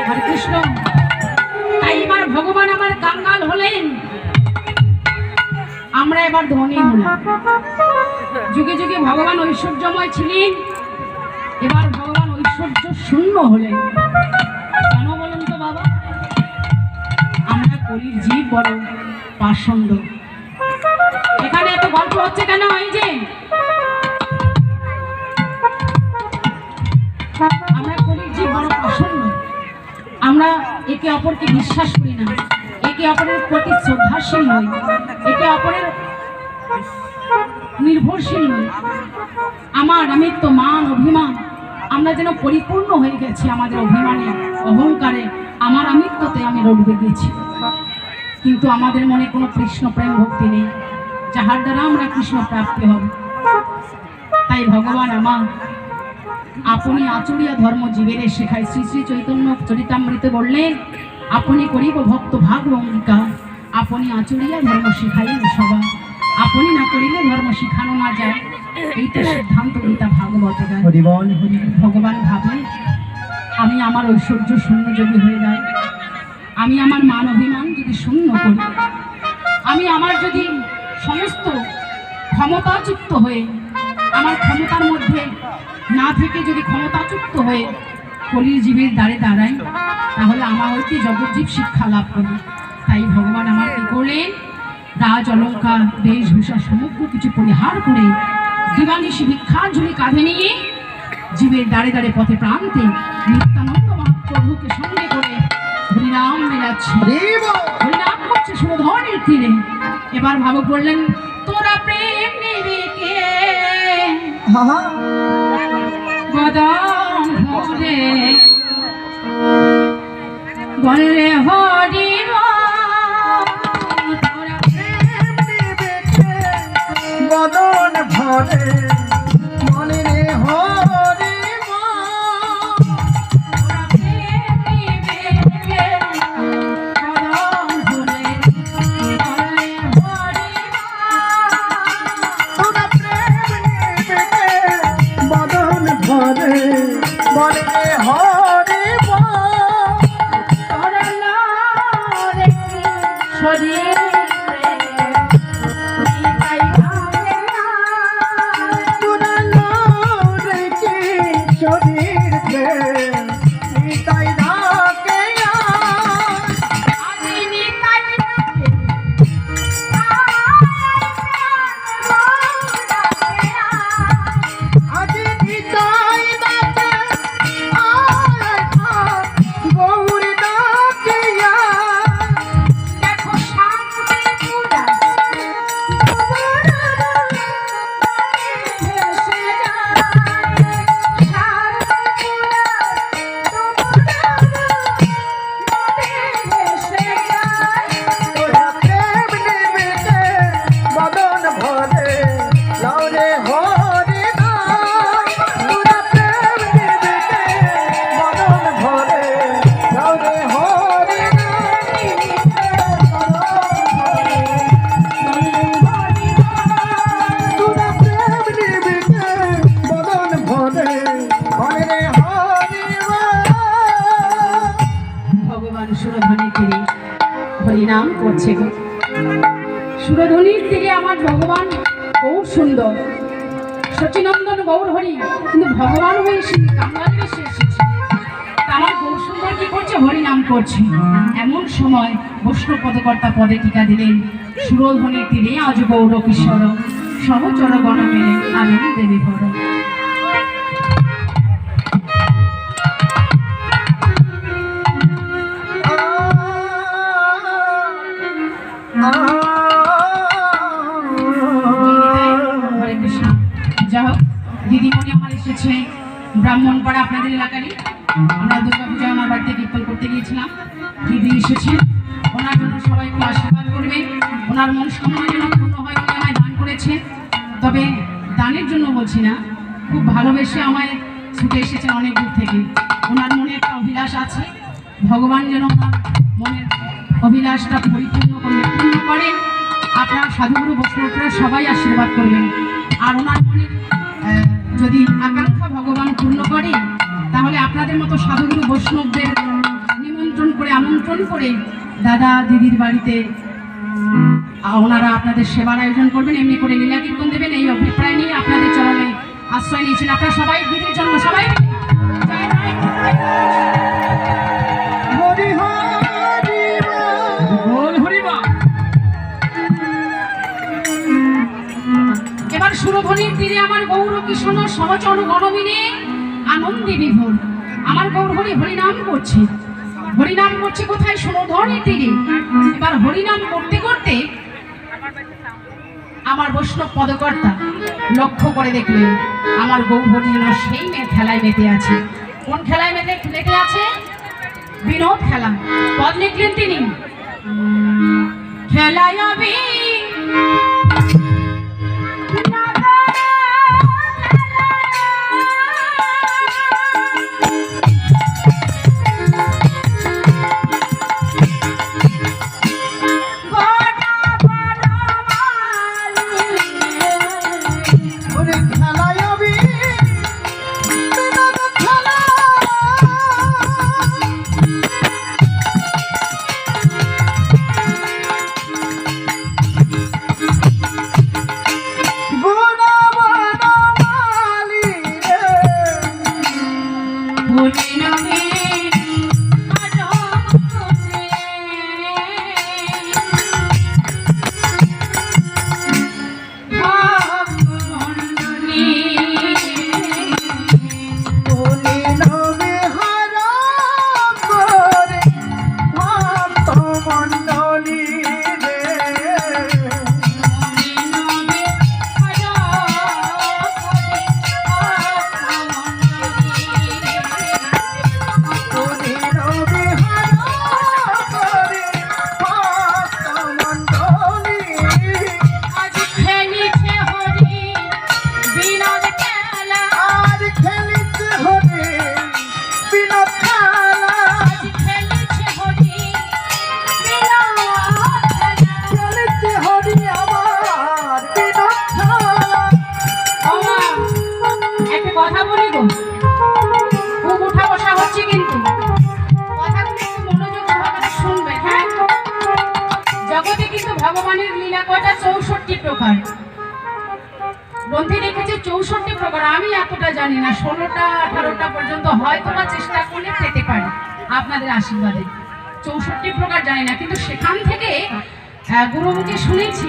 হরে কৃষ্ণ। তাই এবার ভগবান আমার কাঙ্গাল হলেন, আমরা এবার ধনী হলাম। যুগে যুগে ভগবান ঐশ্বর্যময় ছিলেন, এবার ভগবান ঐশ্বর্য শূন্য হলেন। কেন বলুন তো বাবা? আমরা কলির জীব বড় পাষণ্ড। এখানে এত গল্প হচ্ছে কেন? এই যে আমরা কলির জীব বড় পাষণ্ড, আমরা একে অপরকে বিশ্বাস করি না, একে অপরের প্রতি শ্রদ্ধাশীল নই, একে অপরের নির্ভরশীল নই। আমার আমিত্ব, মান, অভিমান, আমরা যেন পরিপূর্ণ হয়ে গেছি আমাদের অভিমানে, অহংকারে, আমার আমিত্বতে আমি রড়বে গেছি। কিন্তু আমাদের মনে কোনো কৃষ্ণ প্রেম ভক্তি নেই, যাহার দ্বারা আমরা কৃষ্ণ প্রাপ্তি হব। তাই ভগবান আমার আপনি আচরিয়া ধর্ম জীবের শেখায়। শ্রী শ্রী চৈতন্য চরিতামৃতে বললেন, আপনি করিব ভক্ত ভাগ অঙ্গীকার, আপনি আচরিয়া ধর্ম শিখাইলেন সবাই, আপনি না করিলে ধর্ম শিখানো না যায়। এইটা সিদ্ধান্ত গীতা ভাগবত। ভগবান ভাবলেন আমি আমার ঐশ্বর্য শূন্য যদি হয়ে যায়, আমি আমার মান অভিমান যদি শূন্য করি, আমি আমার যদি সমস্ত ক্ষমতাযুক্ত হয়ে, আমার ক্ষমতার মধ্যে না থেকে যদি ক্ষমতাযুক্ত হয়ে কলির জীবের দ্বারে দাঁড়াই, তাহলে আমার হইতে জগজ্জীব শিক্ষা লাভ করবে। তাই ভগবান আমার কি করলেন? রাজ অলঙ্কার বেশভূষা সমগ্র কিছু পরিহার করে দিবানিশি ভিক্ষার ঝুলি কাঁধে নিয়ে জীবের দাঁড়ে দাঁড়ে পথে প্রান্তে নিত্যানন্দ মহাপ্রভুকে সঙ্গে করে হরিনাম মেলাচ্ছে, হরিনাম করছে সুরধনের তীরে। এবার ভাবক বললেন, তোরা প্রেম নেবে কে গদম হরে বলরে হরি মদন ভরে মনে রে হরি মদন ভরে মনে রে হরি শরীর হরিনাম করছে গো। সুরধ্বনির থেকে আমার ভগবান খুব সুন্দর, সচিনন্দন গৌর হরি, কিন্তু ভগবান হয়ে কাঙ্গাল বেশে এসেছে। আমার গৌর সুন্দর কি করছে? হরিনাম করছে। এমন সময় বৈষ্ণব পদকর্তা পদে টিকা দিলেন, সুরধ্বনির তীরে আজ গৌর কিশোর সহচর গণ মেলে আনন্দে বিভোর। যা হোক, দিদিমণি আমার এসেছে ব্রাহ্মণপাড়া, আপনাদের এলাকারই। আমরা দুর্গা পূজায় আমার বাড়িতে কীর্তন করতে গিয়েছিলাম, দিদি এসেছে। ওনার জন্য সবাই একটু আশীর্বাদ করবে, ওনার মনস্কামনা যেন পূর্ণ হয় বলে আমায় দান করেছে। তবে দানের জন্য বলছি না, খুব ভালোবেসে আমায় ছুটে এসেছেন অনেক দূর থেকে। ওনার মনে একটা অভিলাষ আছে, ভগবান যেন ওনার মনের অভিলাষটা পরিপূর্ণ করেন। আপনার সাধুগুরু বৈষ্ণবরা সবাই আশীর্বাদ করবেন। আর ওনার মনের যদি আকাঙ্ক্ষা ভগবান পূর্ণ করে, তাহলে আপনাদের মতো সাধুগুরু বৈষ্ণবদের নিমন্ত্রণ করে আমন্ত্রণ করে দাদা দিদির বাড়িতে ওনারা আপনাদের সেবার আয়োজন করবেন, এমনি করে লীলা কীর্তন দেবেন। এই অভিপ্রায় নিয়ে আপনাদের চরণে আশ্রয় নিয়েছেন। আপনারা সবাই দিদির জন্য সবাই এবার সুরধ্বনির তীরে আমার গৌর কৃষ্ণ সহচর গণমিনে আনন্দে বিভোর। আমার গৌর হরি হরিনাম করছে, হরিনাম করছে কোথায়? সুরধ্বনির তীরে। এবার হরিনাম করতে করতে আমার বৈষ্ণব পদকর্তা লক্ষ্য করে দেখলেন আমার গৌর হরি সেই খেলায় মেতে আছে। কোন খেলায় মেতে আছে? বিনোদ খেলা। পদ লিখলেন তিনি, খেলায় আমি জানি না, 16টা 18টা পর্যন্ত হয়তো বা চেষ্টা করলে পেতে পারি আপনাদের আশীর্বাদে। 64 প্রকার জানি না, কিন্তু সেখান থেকে গুরুমুখে শুনেছি,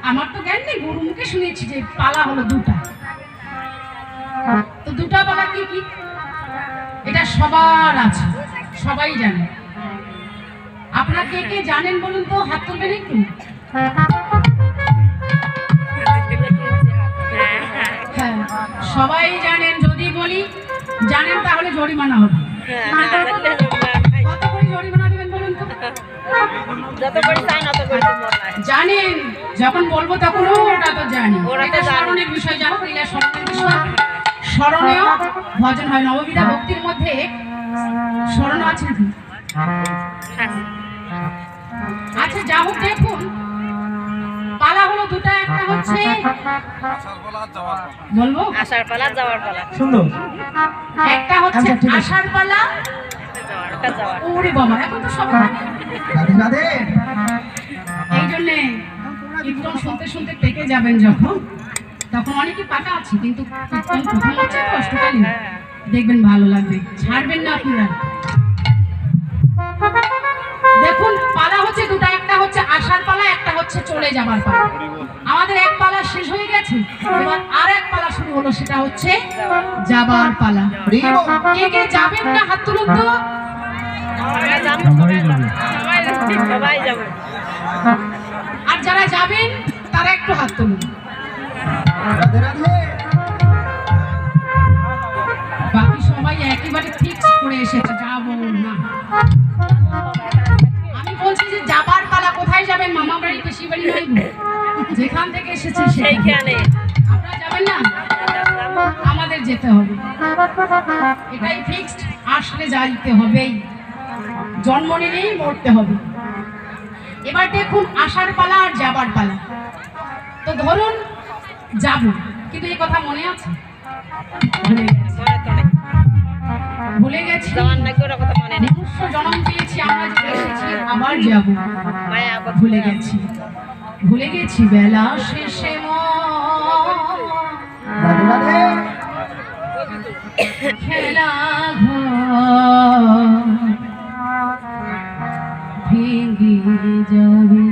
আমার তো জ্ঞান নেই, গুরুমুখে শুনেছি যে পালা হলো 2টা। তো 2টা পালা কি কি এটা সবার আছে, সবাই জানে। আপনারা কে কে জানেন বলুন তো, হাত তুলবেন একটু। হ্যাঁ, সবাই জানেন। যদি বলি জানেন তাহলে জরিমানা হবে। কত করে জরিমানা দেবেন বলুন তো? জানেন, যখন বলবো তখন ওটা তো জানি, এটা স্মরণের বিষয়। জানো লীলা স্মরণের বিষয়, স্মরণীয় ভজন হয় নববিধা ভক্তির মধ্যে। স্মরণ আছে কি? আচ্ছা, যা হোক, দেখুন পালা হলো 2টা। একটা হচ্ছে বলবো আসার পালা, যাওয়ার পালা। সুন্দর। একটা হচ্ছে আচ্ছা, ঠিক আছে। আষাঢ় পালা। যাওয়ার ওরে বাবা, এখন তো সব রাধে রাধে। এই জন্যে কীর্তন শুনতে শুনতে পেকে যাবেন যখন, তখন অনেকে পাকা আছে, কিন্তু কীর্তন প্রথম হচ্ছে তো অষ্টকালী, দেখবেন ভালো লাগবে, ছাড়বেন না আপনারা। দেখুন পালা হচ্ছে 2টা। একটা হচ্ছে আষাঢ় পালা, একটা হচ্ছে চলে যাবার পালা। আমাদের এক পালা শেষ হয়ে গেছে, এবার আর এক পালা শুরু হলো, সেটা হচ্ছে যাবার পালা। কে কে যাবেন না হাত তুলুন তো। সবাই যাবো। আর যারা যাবেন তারা একটু হাত তুলুন। রাধে রাধে। বাকি সবাই একেবারে ফিক্স করে এসেছে, যাবো না। আমি বলছি যে যাবার পালা। কোথায় যাবেন? মামা বাড়ি, পিসি বাড়ি নয়, যেখান থেকে এসেছে সেইখানে। সেইখানে আপনারা যাবেন না? আমাদের যেতে হবে, এটাই ফিক্সড। আসলে যাইতে হবেই, জন্ম নিলেই মরতে হবে। এবার দেখুন আসার পালা আর যাবার পালা। তো ধরুন যাব, কিন্তু এই কথা মনে আছে? ভুলে গেছি। যাওয়ার নাকি ওরা কথা মনে নেই। মনুষ্য জন্ম পেয়েছি আমরা, যে এসেছি আবার যাব, মায়া ভুলে গেছি। ভুলে গেছি বেলা শেষে রাধে রাধে। খেলা ঘর ভেঙে যাবে।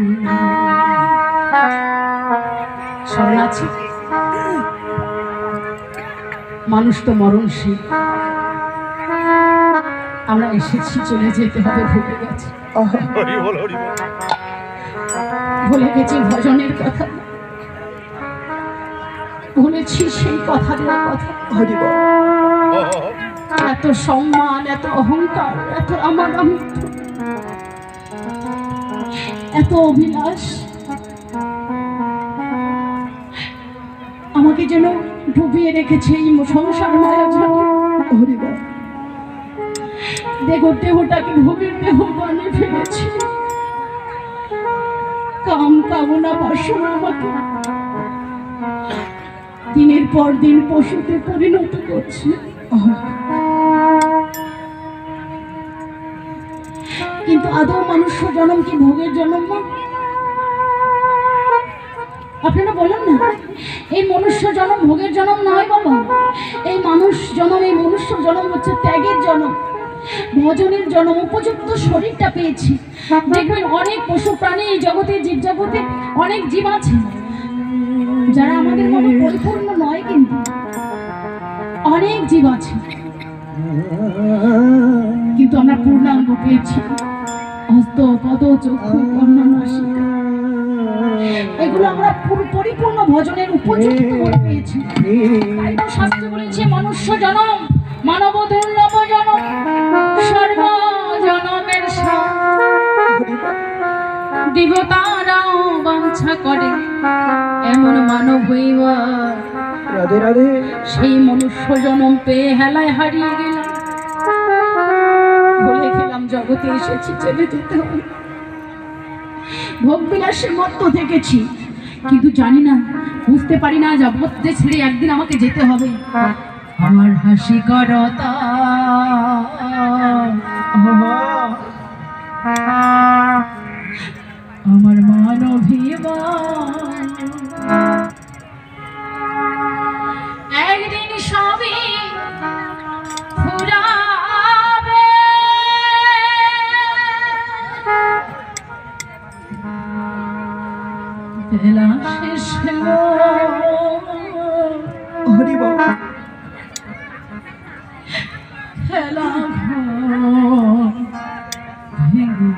স্মরণ আছে? মানুষ তো মরণশীল, আমরা এসেছি, চলে যেতে হবে, ভুলে গেছি। ভুলে গেছি ভজনের কথা, ভুলেছি সেই কথা দেওয়ার কথা। এত সম্মান, এত অহংকার, এত আমার এত অভিলাষ আমাকে যেন ডুবিয়ে রেখেছে এই সংসার মায়া জলে। দেহটাকে ভোগের দেহ বানিয়ে ফেলেছি। কাম কামনা বাসনা আমাকে দিনের পর দিন পশুতে পরিণত করছে। কিন্তু আদৌ মানুষ্য জন্ম কি ভোগের জন্ম না? আপনারা বলেন না, এই মনুষ্য জন্ম ভোগের জন্ম নয় বাবা। এই মানুষ জন্ম, এই মনুষ্য জন্ম হচ্ছে ত্যাগের জন্ম, ভজনের জন্ম। উপযুক্ত শরীরটা পেয়েছি। দেখবেন অনেক পশু প্রাণী এই জগতে, জীব জগতে অনেক জীব আছে যারা আমাদের মতো পরিপূর্ণ নয়, কিন্তু অনেক জীব আছে, কিন্তু আমরা পূর্ণাঙ্গ পেয়েছি। হস্ত, পদ, চক্ষু, কর্ণ, নাসিকা, এগুলো আমরা পরিপূর্ণ ভজনের উপযুক্ত করে পেয়েছি। তাই তো শাস্ত্রে বলেছে মনুষ্য জনম মানব দুর্লভ জনম, সর্ব জনমের দেবতারাও বাঞ্ছা করে এমন মানব হইবা। রাধে রাধে। সেই মনুষ্য জনম পেয়ে হেলায় হারিয়ে গেলাম, বলে গেলাম জগতে এসেছি, চলে যেতে হবে। ভোগ বিলাসের মত্ত থেকেছি, কিন্তু জানি না, বুঝতে পারি না জগৎ ছেড়ে একদিন আমাকে যেতে হবে। আমার হাসি করতা, আমার মানবীয় একদিন সবই বেলা শেষে হরি বল। খেলা ঘর ভেঙে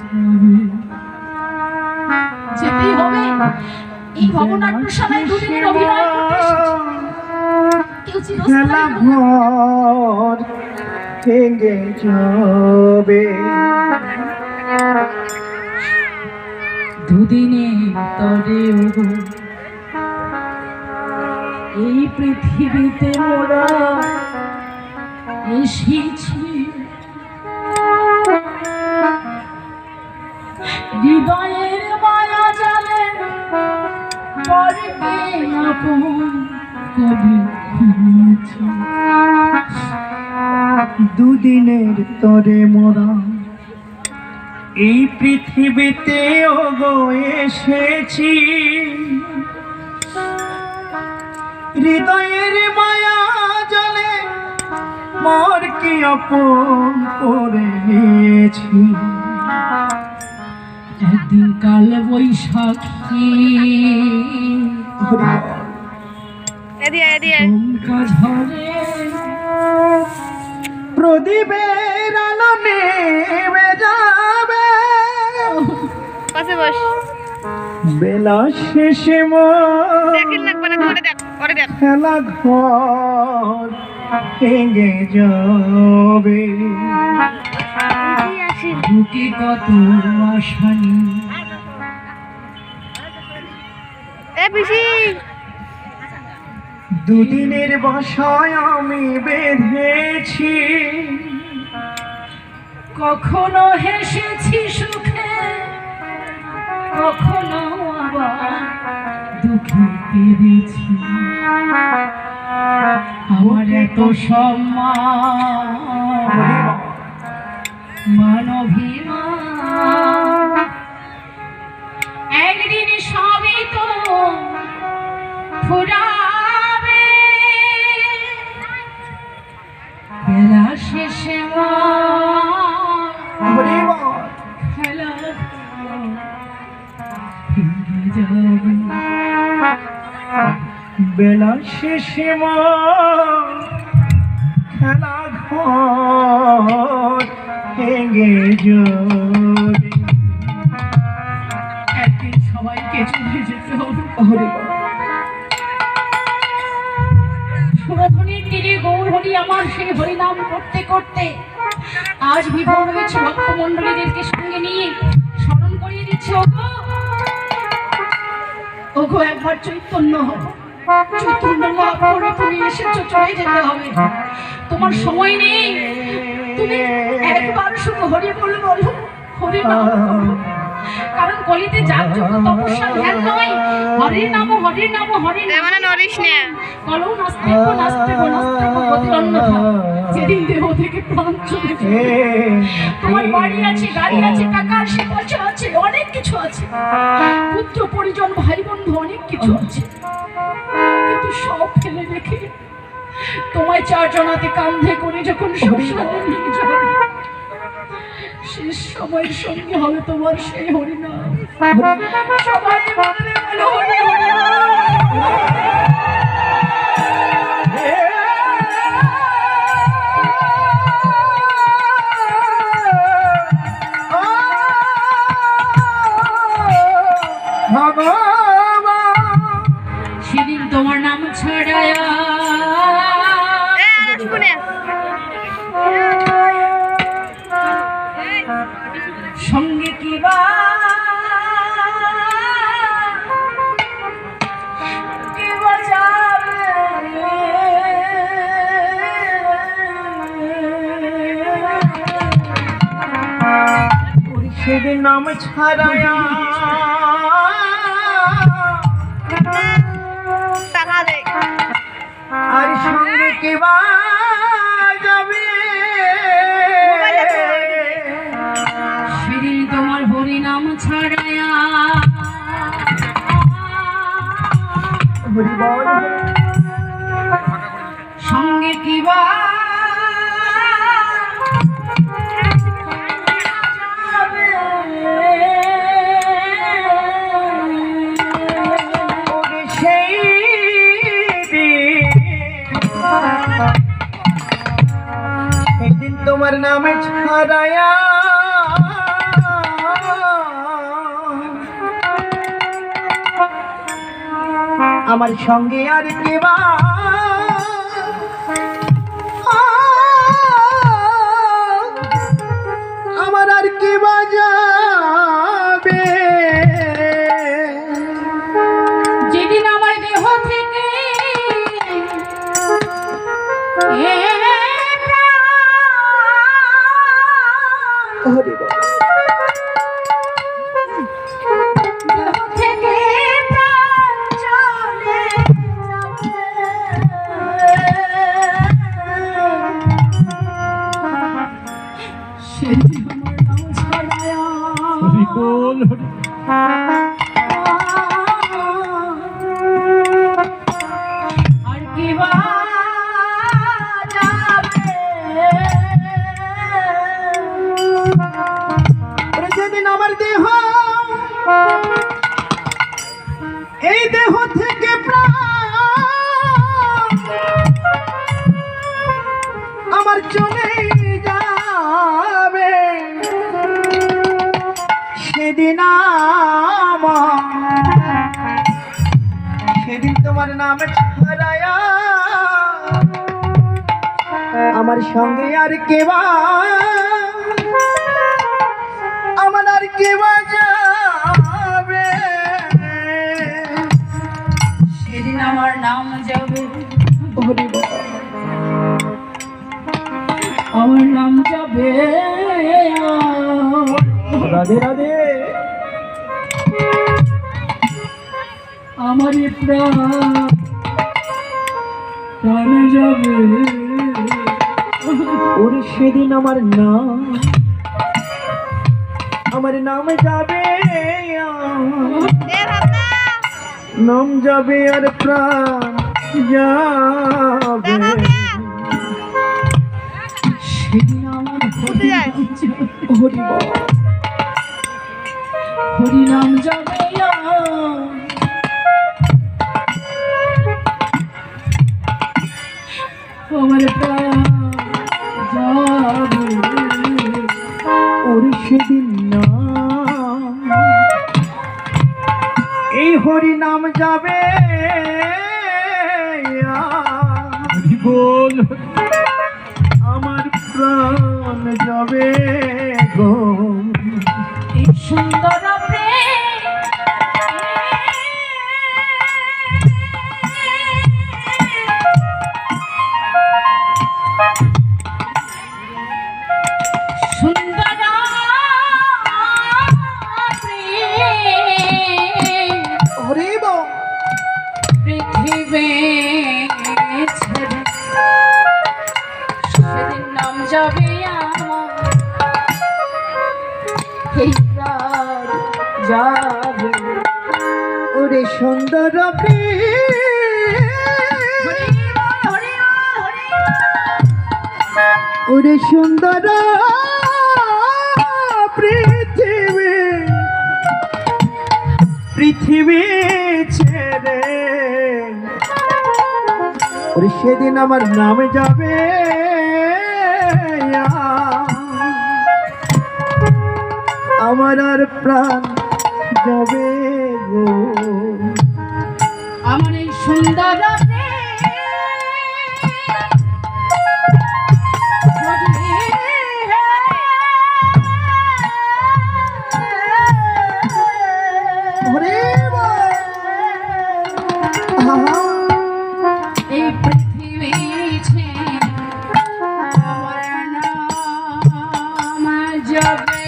যাবে। যেতেই হবে। এই ভবনাট্যশালায় দুদিনের অভিনয় করতে এসেছি। কেউ খেলা চিরস্থায়ী ঘর ভেঙে যাবে। দুদিনে তরে ওগো এই পৃথিবীতে মোরা এসেছি। হৃদয়ের মায়া জালে পরকে আপন কবি খুঁজেছি। দুদিনের তরে মোরা এই পৃথিবীতে ওগো এসেছি। হৃদয়ের মায়া জলে মোর কি আপন করে নিয়েছি। একদিন কাল বৈশাখী এদিকে এদিকে দমকা ঝরে প্রদীপের আলো নেমে যাবে। পাশে বস বেলা শেষে মোর দেখিল লাগবে না ওরে দেখ ওরে দেখ খেলা ঘর ভেঙে যাবে। বুকে কত আশা নিয়ে এ পিসি দুদিনের বাসায় আমি বেঁধেছি। কখনো হেসেছি সুখে কখনো আবার দুঃখে কেঁদেছি। আমার এত সম্মান মানবিমান একদিন সবই তো ফুরাবে। বেলা শেষে খেলা ভেঙে যাবে। বেলা শেষে মোর খেলা ঘর ভেঙে যাবে। একদিন সবাইকে চলে যেতে হবে। হরি বল। সুরধ্বনির তীরে গৌর হরি আমার সেই হরিনাম করতে করতে আজ বিভোর হয়েছে ভক্তমণ্ডলীদেরকে সঙ্গে নিয়ে স্মরণ করিয়ে দিচ্ছে। ওগো ওগো একবার চৈতন্য হও। চৈতন্য লাভ করে তুমি এসেছো, চলে যেতে হবে, তোমার সময় নেই। তুমি একবার শুধু হরি বল বলো, হরি নাম করো। কারণ কলিতে যাগযজ্ঞ তপস্যা ধ্যান নয়, হরির নাম হরির নাম হরির নাম। মানে নরিস না কলৌ নাস্তিক নাস্তিক নাস্তিক গতির অন্যথা। যেদিন দেহ থেকে প্রাণ চলে যাবে, তোমার বাড়ি আছে, গাড়ি আছে, টাকা আছে, পয়সা আছে, অনেক কিছু আছে, পুত্র পরিজন ভাই বন্ধু অনেক কিছু আছে, কিন্তু সব ফেলে রেখে তোমায় চারজনাতে কাঁধে করে যখন সংসারে নিয়ে যাবে, শেষ সময়ের সঙ্গে হবে তোমার সেই হরিনাম। সবাই বলবে বলো হরি হরি সেদিন তোমার নাম ছাড়ায়া সঙ্গে কি বা যাবে, সেদিন নাম ছাড়ায়া টাকা দে আর সঙ্গে কেবা যাবে। সেদিন তোমার হরিনাম ছাড়ায়া হরি বল। সঙ্গে কি বা যাবে। তোমার নামে ছাড়ায়া আমার সঙ্গে আর কেবা আমার আর কেবা যাবে যেদিন আমার দেহ থেকে এ ওরে বাবা, দেহ থেকে প্রাণ চলে যাবে, সেদিন আমার নাম ছাড়ায়া হরি বল হরি আর কি বা যাবে। ওরে যেদিন আমার দেহ এই দেহ থেকে প্রাণ আমার চলে যাবে সেদিন সেদিন তোমার নাম ছাড়ায়া আমার সঙ্গে আর কেবা আমার আর কেবা যাবে সেদিন আমার নাম যাবে, ওরে বাবা, আমার নাম যাবে রাধে রাধে আমার প্রাণ প্রাণে যাবে। ওরে সেদিন আমার নাম যাবে নাম যাবে আর প্রাণ যাবে সেদিন আমার হরি বাবা, হরি নাম যাবে আমার প্রাণ যাবে। ওরে সেদিন না এই হরি নাম যাবে হরি বল আমার প্রাণ যাবে গো এই সুন্দর সুন্দর হরি বল পৃথিবী ছেড়ে সেদিন নাম যাবে আমার এই প্রাণ যাবে। ওরে সুন্দর ওরে সুন্দর পৃথিবী পৃথিবী ছেড়ে ওরে সেদিন আমার নাম যাবে আমার আর প্রাণ যাবে গো আমার এই সুন্দর ওরে বাবা, আহা, এই পৃথিবী ছেড়ে আমার নাম যাবে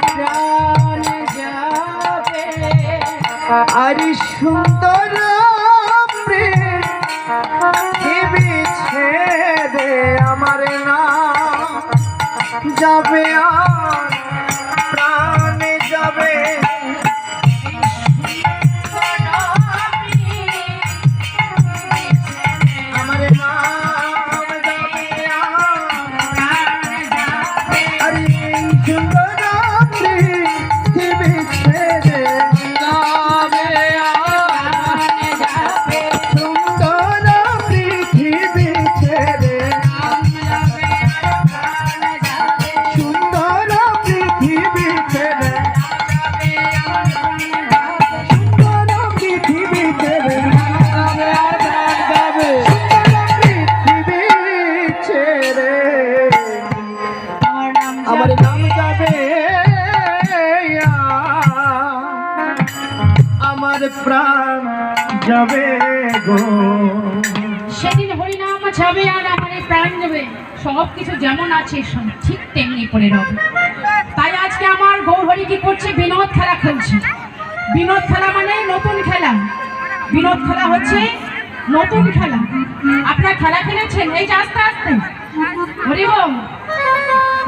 প্রাণ যাবে। আর সুন্দর পৃথিবী ছেড়ে আমার নাম যাবে আর প্রাণ যাবে আমার নাম যাবে আর সুন্দর পৃথিবী ছেড়ে সুন্দর পৃথিবী ছেড়ে ছেড়ে আমার নাম আমার নাম যাবে আমার প্রাণ যাবে গো। সেদিন হরিনাম যাবে আর আমার এই প্রাণ যাবে, সব কিছু যেমন আছে সব ঠিক তেমনি করে রবে। তাই আজকে আমার গৌরহরি কি করছে, বিনোদ খেলা খেলছে। বিনোদ খেলা মানে নতুন খেলা, বিনোদ খেলা হচ্ছে নতুন খেলা। আপনারা খেলা খেলেছেন? এই যে আস্তে আস্তে হরিবম,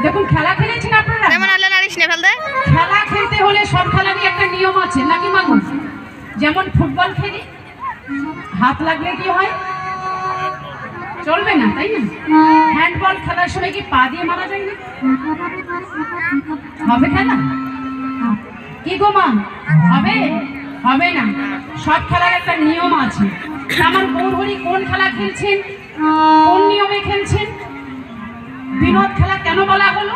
দেখুন খেলা খেলেছেন আপনারা। যেমন আল্লাহ নারিশ নে ফেল দে। খেলা খেলতে হলে সব খেলারই একটা নিয়ম আছে নাকি মাগো? যেমন ফুটবল খেলি, হাত লাগলে কি হয়, চলবে না, তাই না? হ্যান্ডবল খেলার সময় কি পা দিয়ে মারা যায় না? হবে খেলা? কি গো মা, হবে? হবে না। সব খেলার একটা নিয়ম আছে। আমার গৌরহরি কোন খেলা খেলছেন, কোন নিয়মে খেলছেন? বিনোদ খেলা কেন বলা হলো?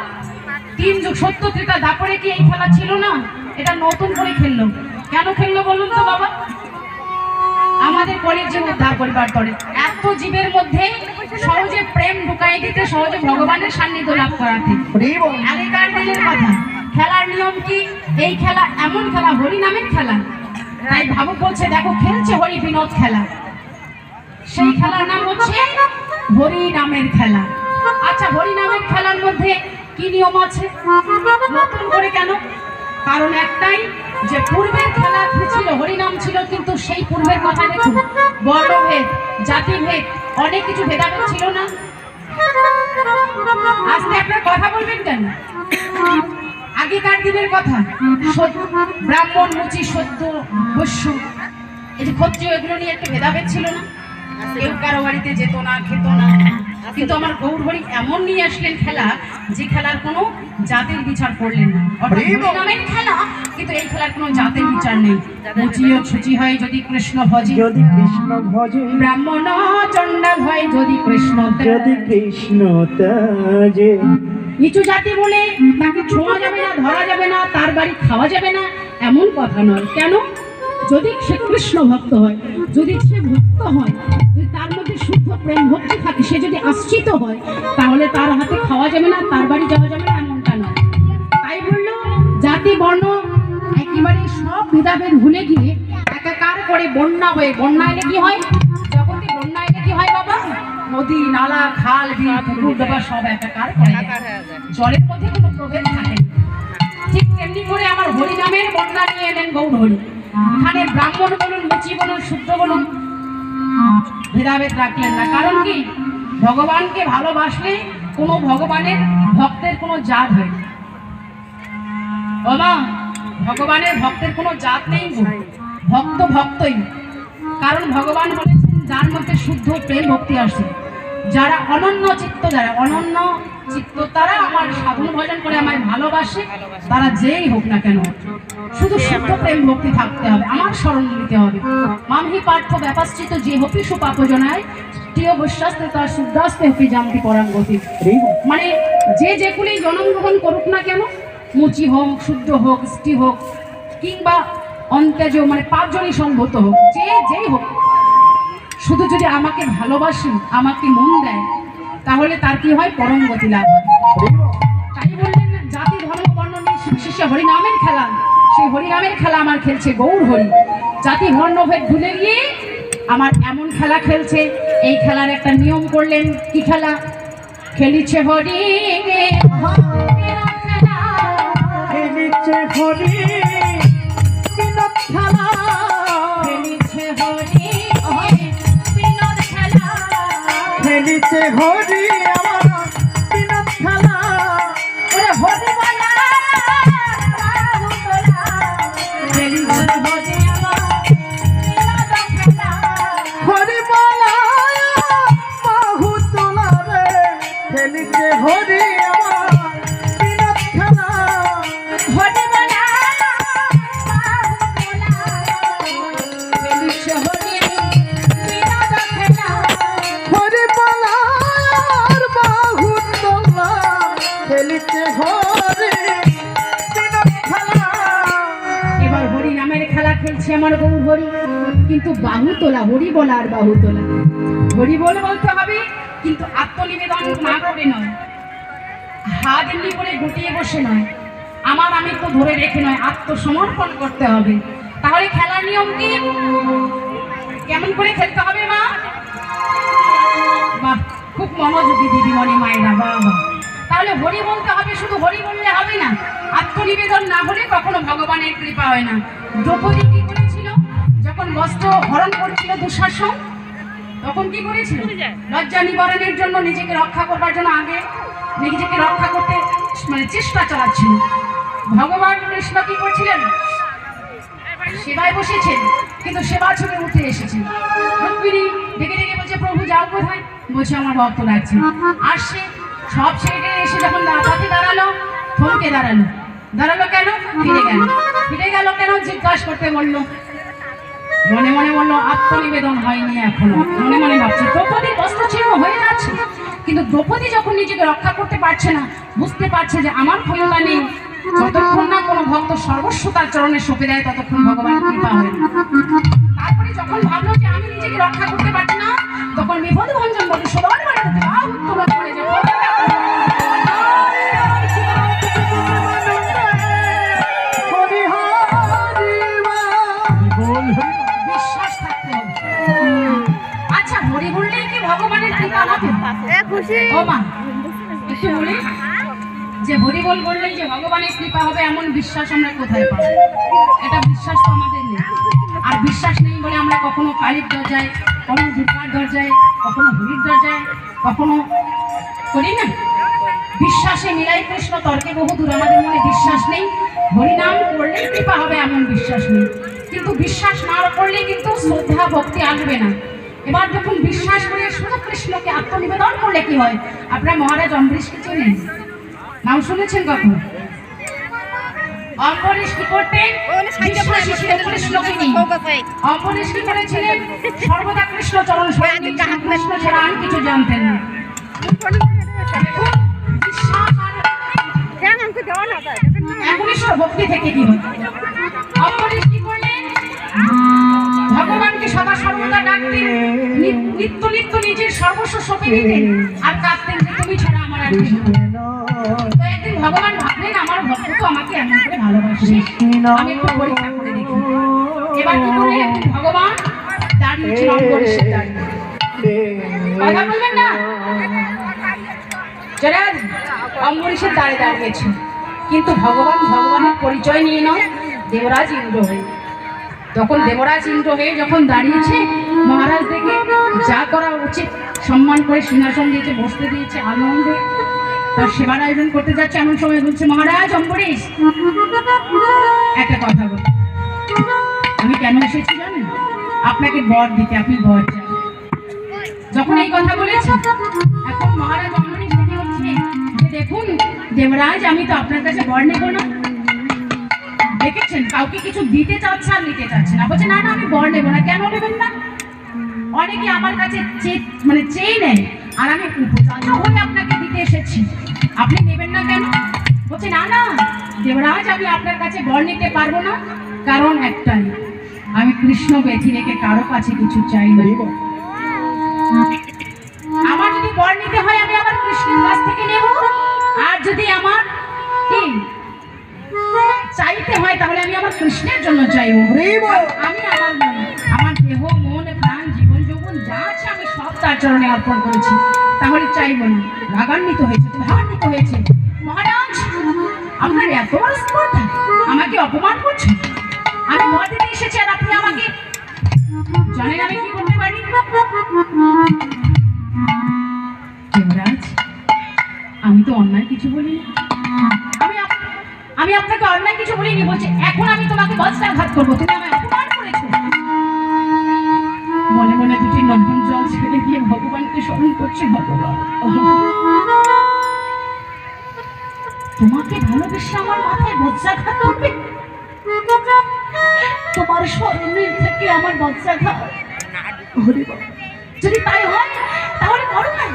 3 যুগ সত্য ত্রেতা দাপরে কি এই খেলা ছিল না? এটা নতুন করে খেললো। কেন খেললো বলুন তো বাবা? আমাদের কলির জীব উদ্ধার করিবার তরে, এত জীবের মধ্যে সহজে প্রেম ঢুকাই দিতে, সহজে ভগবানের সান্নিধ্য লাভ করাতে। আগেকার দিনের কথা। খেলার নিয়ম কি? এই খেলা এমন খেলা, হরি নামের খেলা। তাই ভাবুক বলছে দেখো খেলছে হরি বিনোদ খেলা। সেই খেলার নাম হচ্ছে হরি নামের খেলা। আচ্ছা, হরি নামের খেলার মধ্যে কি নিয়ম আছে? নতুন করে কেন? কারণ একটাই, যে পূর্বের খেলা ছিল হরিনাম ছিল, কিন্তু সেই পূর্বের কথা দেখুন, বর্ণভেদ, জাতিভেদ, অনেক কিছু ভেদাভেদ ছিল না। আজকে আপনার কথা বলবেন কেন? আগেকার দিনের কথা, ব্রাহ্মণ, মুচি, সদ্য, বৈশ্য, এই যে ক্ষত্রিয়, এগুলো নিয়ে একটা ভেদাভেদ ছিল না। কেউ কারো বাড়িতে যেত না, খেত না। কিন্তু আমার গৌরহরি এমন নিয়ে আসলেন খেলা, যে খেলার কোনো জাতের বিচার করলেন না। অর্থাৎ হরিনামের খেলা, কিন্তু এই খেলার কোনো জাতের বিচার নেই। মুচি ও ছুচি হয় যদি কৃষ্ণ ভজে, যদি কৃষ্ণ ভজে, ব্রাহ্মণ চণ্ডাল হয় যদি কৃষ্ণ যদি কৃষ্ণ তাজে। নিচু জাতি বলে তাকে ছোঁয়া যাবে না, ধরা যাবে না, তার বাড়ি খাওয়া যাবে না, এমন কথা নয়। কেন? যদি সে কৃষ্ণ ভক্ত হয়, যদি সে ভক্ত হয়, যদি তার মধ্যে শুদ্ধ প্রেম ভক্তি থাকে, সে যদি আশ্রিত হয়, তাহলে তার হাতে খাওয়া যাবে না, তার বাড়ি যাওয়া যাবে না, এমনটা নয়। তাই বললো জাতি বর্ণ একেবারে সব ভেদাভেদ ভুলে গিয়ে একাকার করে বন্যা হয়ে, বন্যা এলে কি হয় জগতে? বন্যা এলে কি হয় বাবা? নদী, নালা, খাল, বিল, পুকুর, ডোবা সব একাকার করে যায়। জলের মধ্যে কোনো প্রভেদ থাকে না। ঠিক তেমনি করে আমার হরি নামের বন্যা নিয়ে এলেন গৌরহরি। এখানে ব্রাহ্মণ বলুন, মুচি বলুন, শূদ্র বলুন, ভেদাভেদ রাখলেন না। কারণ কি? ভগবানকে ভালোবাসলে কোনো ভগবানের ভক্তের কোনো জাত হয় না। ও মা, ভগবানের ভক্তের কোনো জাত নেই গো, ভক্ত ভক্তই। কারণ ভগবান বলেছেন যার মধ্যে শুদ্ধ প্রেম ভক্তি আসে, যারা অনন্য চিত্ত, যারা অনন্য চিত্ত, তারা আমার সাধন ভজন করে আমায় ভালোবাসে, তারা যেই হোক না কেন, শুধু শুদ্ধ প্রেম ভক্তি থাকতে হবে, আমার স্মরণ নিতে হবে। মামহি পার্থ ব্যাপাশ্চিত যে হপি সুপাপজনায় প্রিয় বৈশ্বাস্তে তার শুদ্ধাস্তে হপি জানতি পরাঙ্গতি। মানে যে যেগুলি জন্মগ্রহণ করুক না কেন, মুচি হোক, শুদ্ধ হোক, স্ত্রী হোক, কিংবা অন্তেজ, মানে 5 জনই সম্ভূত হোক, যে যেই হোক, শুধু যদি আমাকে ভালোবাসেন, আমাকে মন দেয়, তাহলে তার কি হয়? পরম গতি লাভ হয়। তাই বললেন জাতি ধর্ম বর্ণ নির্বিশেষে হরিনামের খেলা। সেই হরিনামের খেলা আমার খেলছে গৌরহরি। জাতি বর্ণভেদ ভুলে গিয়ে আমার এমন খেলা খেলছে। এই খেলার একটা নিয়ম করলেন। কি খেলা? খেলিছে হরি খেলিছে হরি বিনোদ খেলা, খেলিছে হরি বিনোদ খেলা, খেলিছে হরি আমার বিনোদ খেলা। ওরে হরি বলা বাহু তোলা, খেলিছে হরি আমার বিনোদ খেলা। হরি বলা বাহু তোলা রে, খেলিছে হরি আমার বিনোদ খেলা। হরি বলা বাহু তোলা, খেলিছে হরি বিনোদ খেলা। হরি বলা বাহু তোলা, খেলিছে হরি বিনোদ খেলা। এবার হরি নামের খেলা খেলছে আমার গৌরহরি, কিন্তু বাহু তোলা, হরি বলা আর বাহু তোলা। হরি বল বলতে হবে, কিন্তু আত্মনিবেদন না করে নয়, হাত এমনি করে গুটিয়ে বসে নয়, আমার আমি তো ধরে রেখে নয়, আত্মসমর্পণ করতে হবে। তাহলে খেলার নিয়ম কি? কেমন করে খেলতে হবে মা? বাহ, খুব মনোযোগী দিদিমণি মায়েরা, বাবা। তাহলে হরি বলতে হবে, শুধু হরি বললে হবে না, আত্মনিবেদন না হলে কখনো ভগবানের কৃপা হয় না। দ্রৌপদী কি করেছিল যখন বস্ত্র হরণ করছিল দুঃশাসন, তখন কি করেছিল? লজ্জা নিবারণের জন্য, নিজেকে রক্ষা করবার জন্য আগে নিজেকে রক্ষা করতে মানে চেষ্টা চালাচ্ছিল। ভগবান কৃষ্ণ কি করছিলেন? সেবায় বসেছেন, কিন্তু সেবা ছুটে উঠে এসেছেন। রুক্মিণী ডেকে ডেকে বলছে, প্রভু যাও কোথায়? বলছে আমার ভক্ত লাগছে। আসছে, সব ছেড়ে এসে যখন পথে দাঁড়ালো, থমকে দাঁড়ালো। দাঁড়ালো কেন? ফিরে গেল। ফিরে গেল কেন? জিজ্ঞাসা করতে বললো। মনে মনে বললো, আত্মনিবেদন হয়নি এখনো। মনে মনে ভাবছে দ্রৌপদীর বস্ত্র ছিন্ন হয়ে যাচ্ছে, কিন্তু দ্রৌপদী যখন নিজেকে রক্ষা করতে পারছে না, বুঝতে পারছে যে আমার ক্ষমতা নেই, যতক্ষণ না কোনো ভক্ত সর্বস্ব তার চরণে সঁপে দেয় ততক্ষণ ভগবান কৃপা হয় না। তারপরে যখন ভাবলো যে আমি নিজেকে রক্ষা করতে পারছি না, তখন বিপদ ভঞ্জন বলে সবার মানে উত্তোলন করে যে বিশ্বাস থাকতে হবে। আচ্ছা, হরি বললেই কি ভগবানের কৃপা হবে? ও মা, একটু বলি যে হরি বললেই যে ভগবানের কৃপা হবে এমন বিশ্বাস আমরা কোথায় পাবো? এটা বিশ্বাস তো আমাদের নেই। আর বিশ্বাস নেই বলে আমরা কখনো কালীর দরজায়, কখনো দুর্গার দরজায়, কখনো হরির দরজায়, কখনো করি না। বিশ্বাসে মিলাই কৃষ্ণ তর্কে বহুদূর। আমাদের মনে বিশ্বাস নেই, হরিনাম করলে কৃপা হবে এমন বিশ্বাস নেই। কিন্তু বিশ্বাস না করলে কিন্তু শ্রদ্ধা ভক্তি আসবে না। এবার যখন বিশ্বাস করে শুধু কৃষ্ণকে আত্মনিবেদন করলে কি হয়? আপনার মহারাজ অম্বরীশকে চেনেন? নাম শুনেছেন কখন? অম্বরীশ কি করতেন? বিশ্বাসী ছিলেন কৃষ্ণকে নিয়ে। অম্বরীশ কি করেছিলেন? সর্বদা কৃষ্ণ চরণ শরণে, কৃষ্ণ ছাড়া আর কিছু জানতেন না। একনিষ্ঠ ভক্তি থেকে কি হয়? অম্বরীশ কি করলেন? ভগবানকে সদা সর্বদা ডাকতেন, নিত্য নিত্য নিজের সর্বস্ব সঁপে দিতেন আর কাঁদতেন যে তুমি ছাড়া আমার আর কিছু নেই। তো একদিন ভগবান ভাবলেন আমার ভক্ত তো আমাকে এমন করে ভালোবাসে, আমি একটু পরীক্ষা করে দেখি। এবার কি করলেন? ভগবান দাঁড়িয়েছেন অম্বরীশের দাঁড়িয়ে। কথা বলবেন না? যারা অম্বরীশের দাঁড়িয়ে দাঁড়িয়েছে, কিন্তু ভগবানের পরিচয় নিয়ে নয়, দেবরাজ ইন্দ্র হয়ে। তখন দেবরাজ ইন্দ্র হয়ে যখন দাঁড়িয়েছে, মহারাজ দেখে যা করা উচিত সম্মান করে সিংহাসন দিয়েছে, বসতে দিয়েছে, আনন্দে তার সেবার আয়োজন করতে যাচ্ছে। এমন সময় বলছে, মহারাজ অম্বরীশ, একটা কথা বল, আমি কেন এসেছি জানেন? আপনাকে বর দিতে, আপনি বর চান। যখন এই কথা বলেছে, এখন মহারাজ অম্বরীশ দেখে হচ্ছে যে দেখুন দেবরাজ, আমি তো আপনার কাছে বর নেব না। দেখেছেন কাউকে কিছু দিতে চাচ্ছে আর নিতে চাচ্ছে না। বলছে না না, আমি বর নেবো না। কেন নেবেন না? অনেকে আমার কাছে চেয়ে নেয়, আর আমি উপচাচা হয়ে আপনাকে দিতে এসেছি, আপনি নেবেন না কেন? বলছে না না দেবরাজ, আমি আপনার কাছে বর নিতে পারবো না, কারণ একটাই, আমি কৃষ্ণ ব্যথি রেখে কারো কাছে কিছু চাই না। আমার যদি বর নিতে হয় আমি আবার কৃষ্ণের কাছ থেকে নেব, আর যদি আমার কি চাইতে হয় তাহলে আমি আমার কৃষ্ণের জন্য চাইবো। আমি আমার দেহ, মন, প্রাণ, জীবন যৌবন যা আছে আমি সব তার চরণে অর্পণ করেছি, তাহলে চাইবো না। রাগান্বিত হয়েছে, ভাবান্বিত হয়েছে। মহারাজ, আপনার এত বড় স্পর্ধা, আমাকে অপমান করছেন। আমি বর দিতে এসেছি আর আপনি আমাকে, জানেন আমি কি করতে পারি? দেবরাজ, আমি তো অন্যায় কিছু বলিনি, আমি আপনাকে অন্যায় কিছু বলিনি। বলছে এখন আমি তোমাকে বজ্রাঘাত করবো, তুমি আমায় অপমান করেছো। মনে মনে দুটি নয়ন জল ছেড়ে দিয়ে ভগবানকে স্মরণ করছে, ভগবান তোমাকে ভালোবেসে আমার মাথায় বজ্রাঘাত করবে? তোমার স্মরণের থেকে আমার বজ্রাঘাত? যদি তাই হয় তাহলে করো না,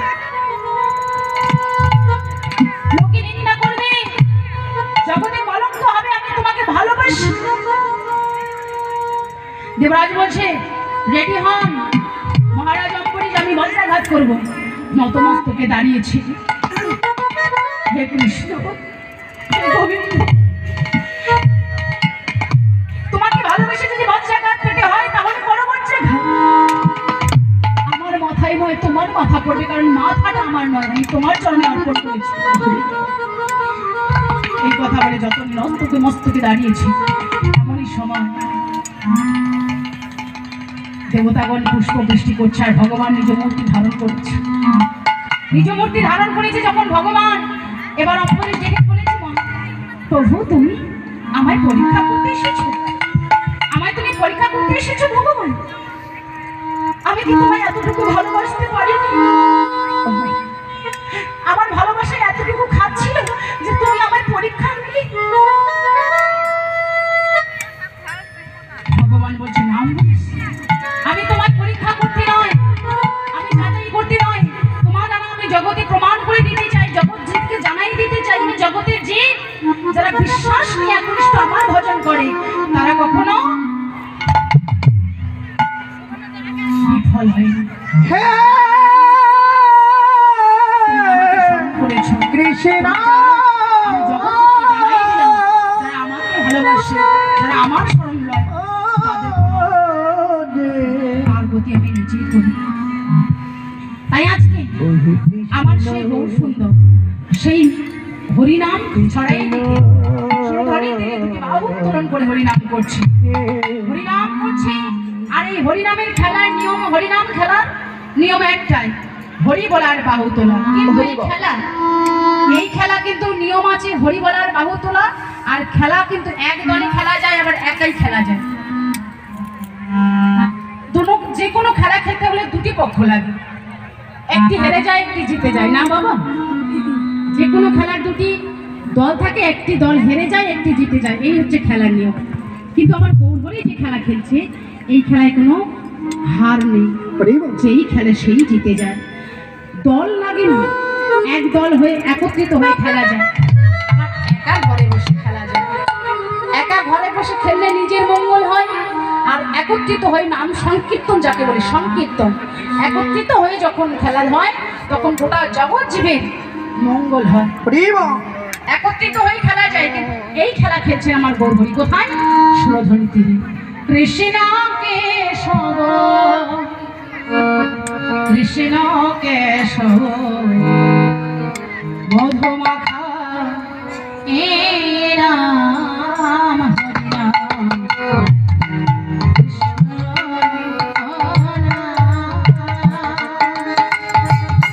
লোকে নিন্দা করবে, জগতে কলঙ্ক হবে, আমি তোমাকে ভালোবাসি। দেবরাজ বলছে রেডি হন মহারাজ অম্বরীশ, আমি বজ্রাঘাত করবো। নতমস্তকে দাঁড়িয়েছি। হে কৃষ্ণ, হে গোবিন্দ, তোমাকে ভালোবেসে যদি বজ্রাঘাত পেতে হয় তাহলে বড় বজ্রাঘাত। আমার মাথায় নয় তোমার মাথা পড়বে, কারণ মাথাটা আমার নয়, আমি তোমার চরণে অর্পণ করেছি। এই কথা বলে যত নস্তকে মস্তকে দাঁড়িয়েছি, এমনই সময় দেবতাগণ পুষ্প বৃষ্টি করছে আর ভগবান নিজ মূর্তি ধারণ করছে। নিজ মূর্তি ধারণ করেছে যখন ভগবান, এবার অপরে ডেকে বলেছে, প্রভু তুমি আমায় পরীক্ষা করতে এসেছো, আমায় তুমি পরীক্ষা করতে এসেছো ভগবান। আমি কি তোমায় এতটুকু ভালোবাসতে পারিনি? আমার ভালোবাসায় এতটুকু খাচ্ছিল যে তুমি আমার পরীক্ষা নিলে। ভগবান বলছে, না আমি তোমার পরীক্ষা করতে নয়, আমি যাচাই করতে নয়, তোমার দ্বারা আমি জগতে প্রমাণ করে দিতে চাই, জগৎ জীবকে জানাই দিতে চাই, আমি জগতের জীব যারা বিশ্বাস নিয়ে একনিষ্ঠ আমার ভজন করে তারা কখনো বিফল হয় না। কৃষ্ণ যারা আমাকে ভালোবাসে, যারা আমার শরণ লয়, তার গতি আমি নিজেই করি। তাই আজকে আমার সেই বহু সুন্দর সেই হরিনাম ছড়াই বাহু উত্তোলন করে হরিনাম করছি, হরিনাম করছি। আর এই হরিনামের খেলার নিয়ম, হরিনাম খেলার নিয়ম একটাই, হরি বলার বাহু তোলা। কিন্তু এই খেলা কিন্তু নিয়ম আছে হরি বলার বাহু তোলা। আর খেলা কিন্তু এক দলে খেলা যায়, আবার একাই খেলা যায়। যে কোনো খেলা খেলতে হলে দুটি পক্ষ লাগে, একটি হেরে যায় একটি জিতে যায়, না বাবা? যে কোনো খেলার দুটি দল থাকে, একটি দল হেরে যায় একটি জিতে যায়, এই হচ্ছে খেলার নিয়ম। কিন্তু আমার গৌরবরে যে খেলা খেলছে, এই খেলায় কোনো হার নেই, যেই খেলে সেই জিতে যায়। দল লাগে না, এক দল হয়ে একত্রিত হয়ে খেলা যায়, আবার একা ঘরে বসে খেলা যায়। একা ঘরে বসে খেললে নিজের মঙ্গল হয়, আর একত্রিত হয়ে নাম সংকীর্তন, যাকে বলে সংকীর্তন, একত্রিত হয়ে যখন খেলা হয় তখন গোটা জগৎ জীবের মঙ্গল হয়। একত্রিত হয়ে খেলা যায়। কিন্তু এই খেলা খেলছে আমার গৌরবরী কোথায়? সুরধনী তীরে। কৃষ্ণ কেশব, কৃষ্ণ কেশব মধুমাখা এ রাম হরিনাম,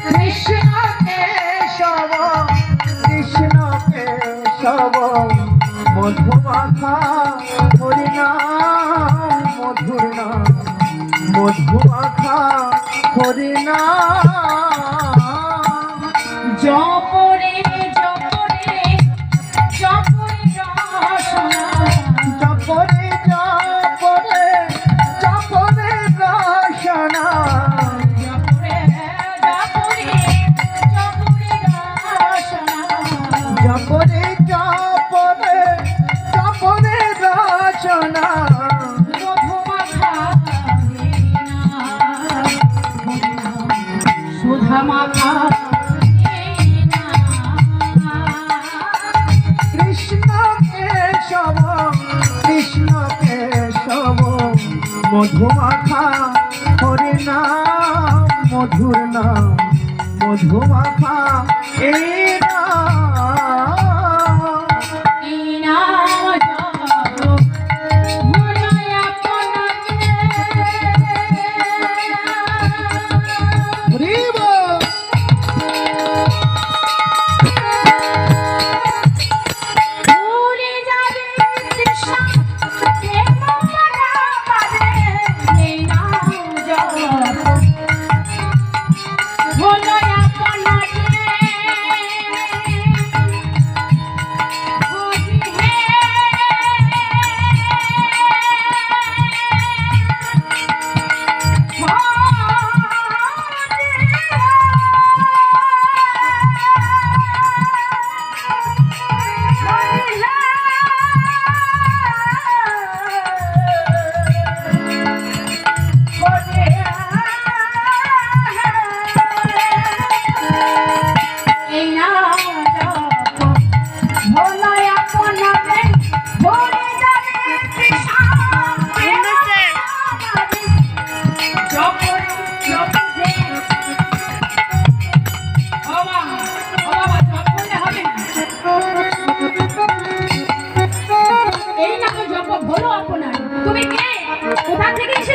কৃষ্ণ কেশব, কৃষ্ণ কেশব মধুমাখা হরিনাম, মধুর নাম মধুমাখা হরিনাম। জপরে জপরে জপরে রসনা, জপরে জপরে জপরে রসনা, জপরে জপরে জপরে রসনা, জপরে জপরে জপরে রচনা। মধুমাখা সুধামাখা কৃষ্ণ কেশব, কৃষ্ণ কেশব মধুমাখা হরিনাম, মধুর নাম মধুমাখা এই নাম। এই নাম জপ ভুলাই আপনাকে, হরিব ভুলে যাবে তৃষ্ণা, প্রেম পারা পাবে। এই নাম জপ ভুলাই আপনাকে,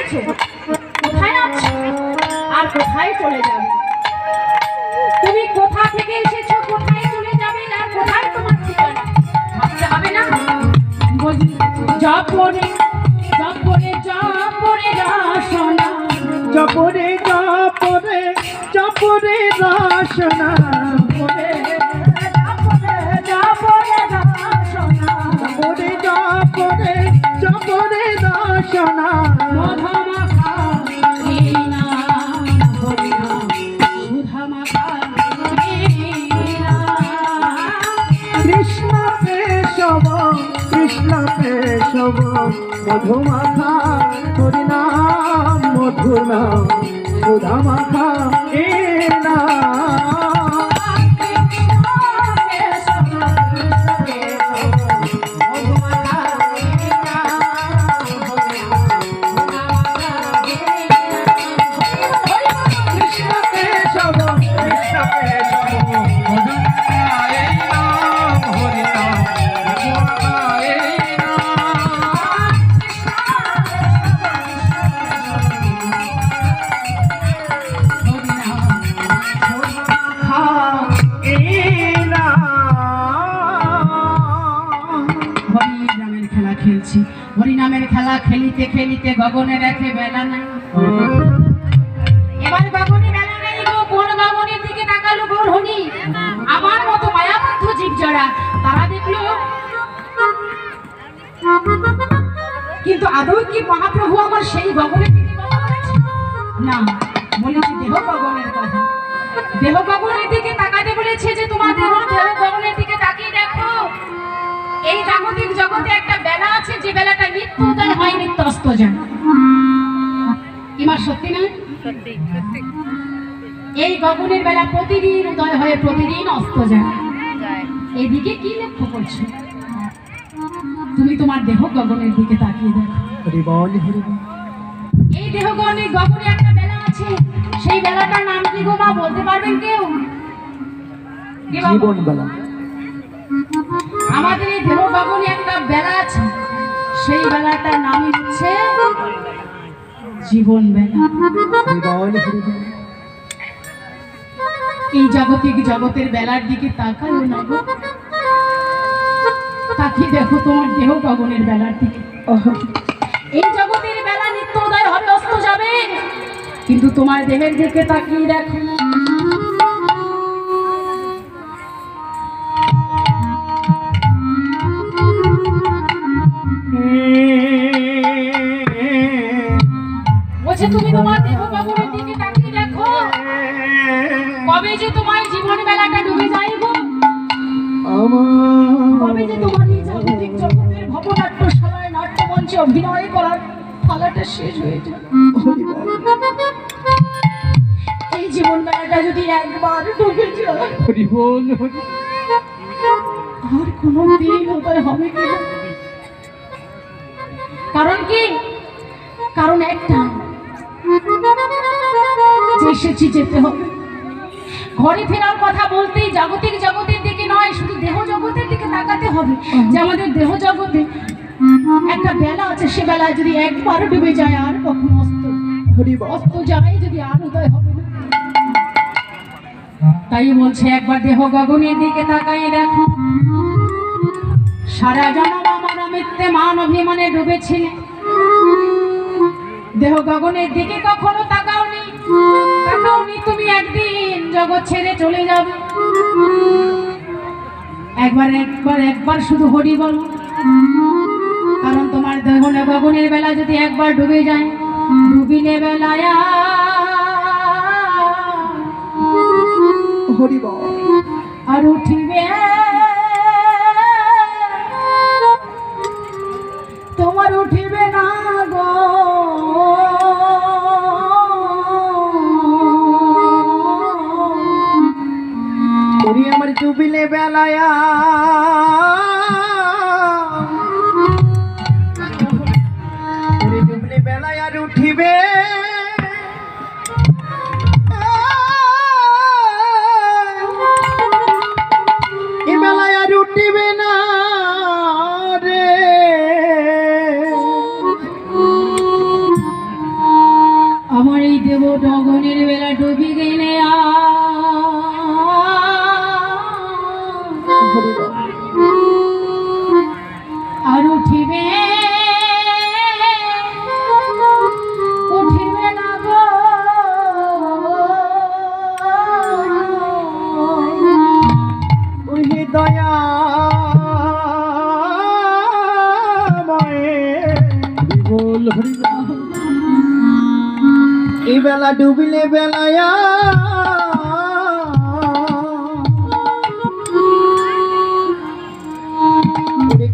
এসেছো? কোথায় আছো আর কোথায় চলে যাবে? তুমি কোথা থেকে এসেছো, কোথায় চলে যাবে আর কোথায় তোমার ঠিকানা ভাবতে হবে না? বলি জপরে জপরে জপরে রসনা, জপরে জপরে জপরে রসনা, জপরে জপরে রসনা, জপরে জপরে জপরে রসনা, মধুমাখা হীনা হরিনা, সুধামাখা হীনা। কৃষ্ণ কেশব কৃষ্ণ কেশব মধুমাখা হরিনাম মধুনাম সুধামাখা এ না। কৃষ্ণ কেশব কৃষ্ণ কেশব মধুমাখা এ নাম হরিনাম মধুমাখা এ নাম। হরিনামের খেলা খেলছি, হরিনামের খেলা খেলিতে খেলিতে গগনে দেখে বেলা নাই। এবার গগনে বেলা নেই গো, কোন গগনের দিকে তাকালো গৌর হরি? আমার মতো মায়াবদ্ধ জীব যারা, তারা দেখলো কিন্তু আদৌ কি মহাপ্রভু আমার সেই গগনের দিকে কথা বলেছে? না, বলেছি দেহ গগনের কথা। দেহ গগনের দিকে তাকাতে বলেছে যে তোমার দেহ গগনের দিকে তাকিয়ে দেখো, এই জাগতিক জগতে একটা বেলা আছে, যে বেলাটা নিত্য উদয় হয় নিত্য অস্ত যায়। কি মা সত্যি না? সত্যি সত্যি এই গগনের বেলা প্রতিদিন উদয় হয়ে প্রতিদিন অস্ত যায়। যায়। এইদিকে কি লক্ষ্য করছো? তুমি তোমার দেহ গগনের দিকে তাকিয়ে দেখো। হরি বল হরি বল। এই দেহ গগনে একটা বেলা আছে, সেই বেলাটার নাম কি গো মা, বলতে পারবেন কেউ? কি বাবা? জীবন বেলা। আমাদের এই দেহ গগনে একটা বেলা আছে, সেই বেলাটার নাম হচ্ছে জীবন বেলা। হরি বল হরি বল। এই জাগতিক জগতের বেলার দিকে তাকাও না গো, তাকিয়ে দেখো তোমার দেহ গগনের বেলার দিকে। এই জগতের বেলা নিত্য উদয় হবে অস্ত যাবে, কিন্তু তোমার দেহের দিকে তাকিয়ে দেখো। বলছে তুমি তোমার দেহ গগনের দিকে তাকিয়ে দেখো, কবে যে তোমার জীবন বেলাটা ডুবে যায় গো, কবে যে তোমার এই জাগতিক জগতের ভবনাট্যশালায় নাট্যমঞ্চে অভিনয় করার পালাটা শেষ হয়ে যায়। এই জীবন বেলাটা যদি একবার ডুবে যায়, হরি বল হরি। আর কোনো দিন উদয় হবে কি? কারণ কি? কারণ একটা, যে এসেছি যেতে হবে। ঘরে ফেরার কথা বলতেই জাগতিক জগতের দিকে নয়, শুধু দেহ জগতের দিকে তাকাতে হবে, যে আমাদের দেহ জগতে একটা বেলা আছে, সে বেলা যদি একবার ডুবে যায় আর কখনো হরি বল। অস্ত যায়, যদি আর উদয় হবে না। তাই বলছে একবার দেহ গগনের দিকে তাকাই দেখো। সারা জনম আমার মিথ্যে মান অভিমানে ডুবেছিলে, দেহ গগনের দিকে কখনো তাকাওনি। তুমি একদিন জগৎ ছেড়ে চলে যাবে। একবার শুধু হরি বলো, কারণ তোমার দেহ গগনের বেলা যদি একবার ডুবে যায়, ডুবিলে বেলায় হরি বল। আর উঠিবে তোমার, উঠিবে না গো। হরি আমার ডুবিলে বেলায়া, হরি ডুবলে বেলায় আর উঠিবে এ বেলায় আর উঠিবে না রে। হরি বল আর উঠিবে উঠিবে না গো ওহে দয়া বল হরি বল এই বেলা ডুবিলে বেলায়া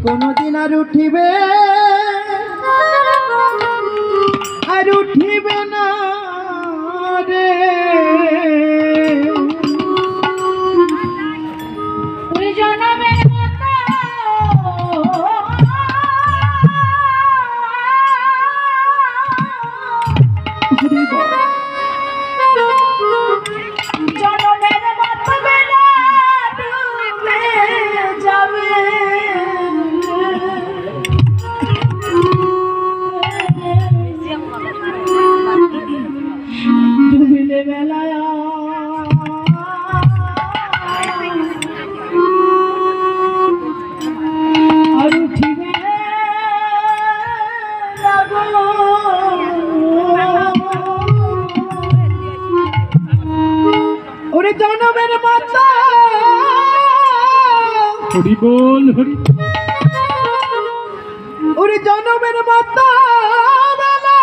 কোনদিন আর উঠিবে না রে ওই জনমের মতো হরি বল জনমের মতো বেলা ডুবে যাবে ডুবিলে বেলায় আর উঠিবে না গো। ওরে জনমের মাতা হরি বল হরি ওরে জনমের মাতা বেলা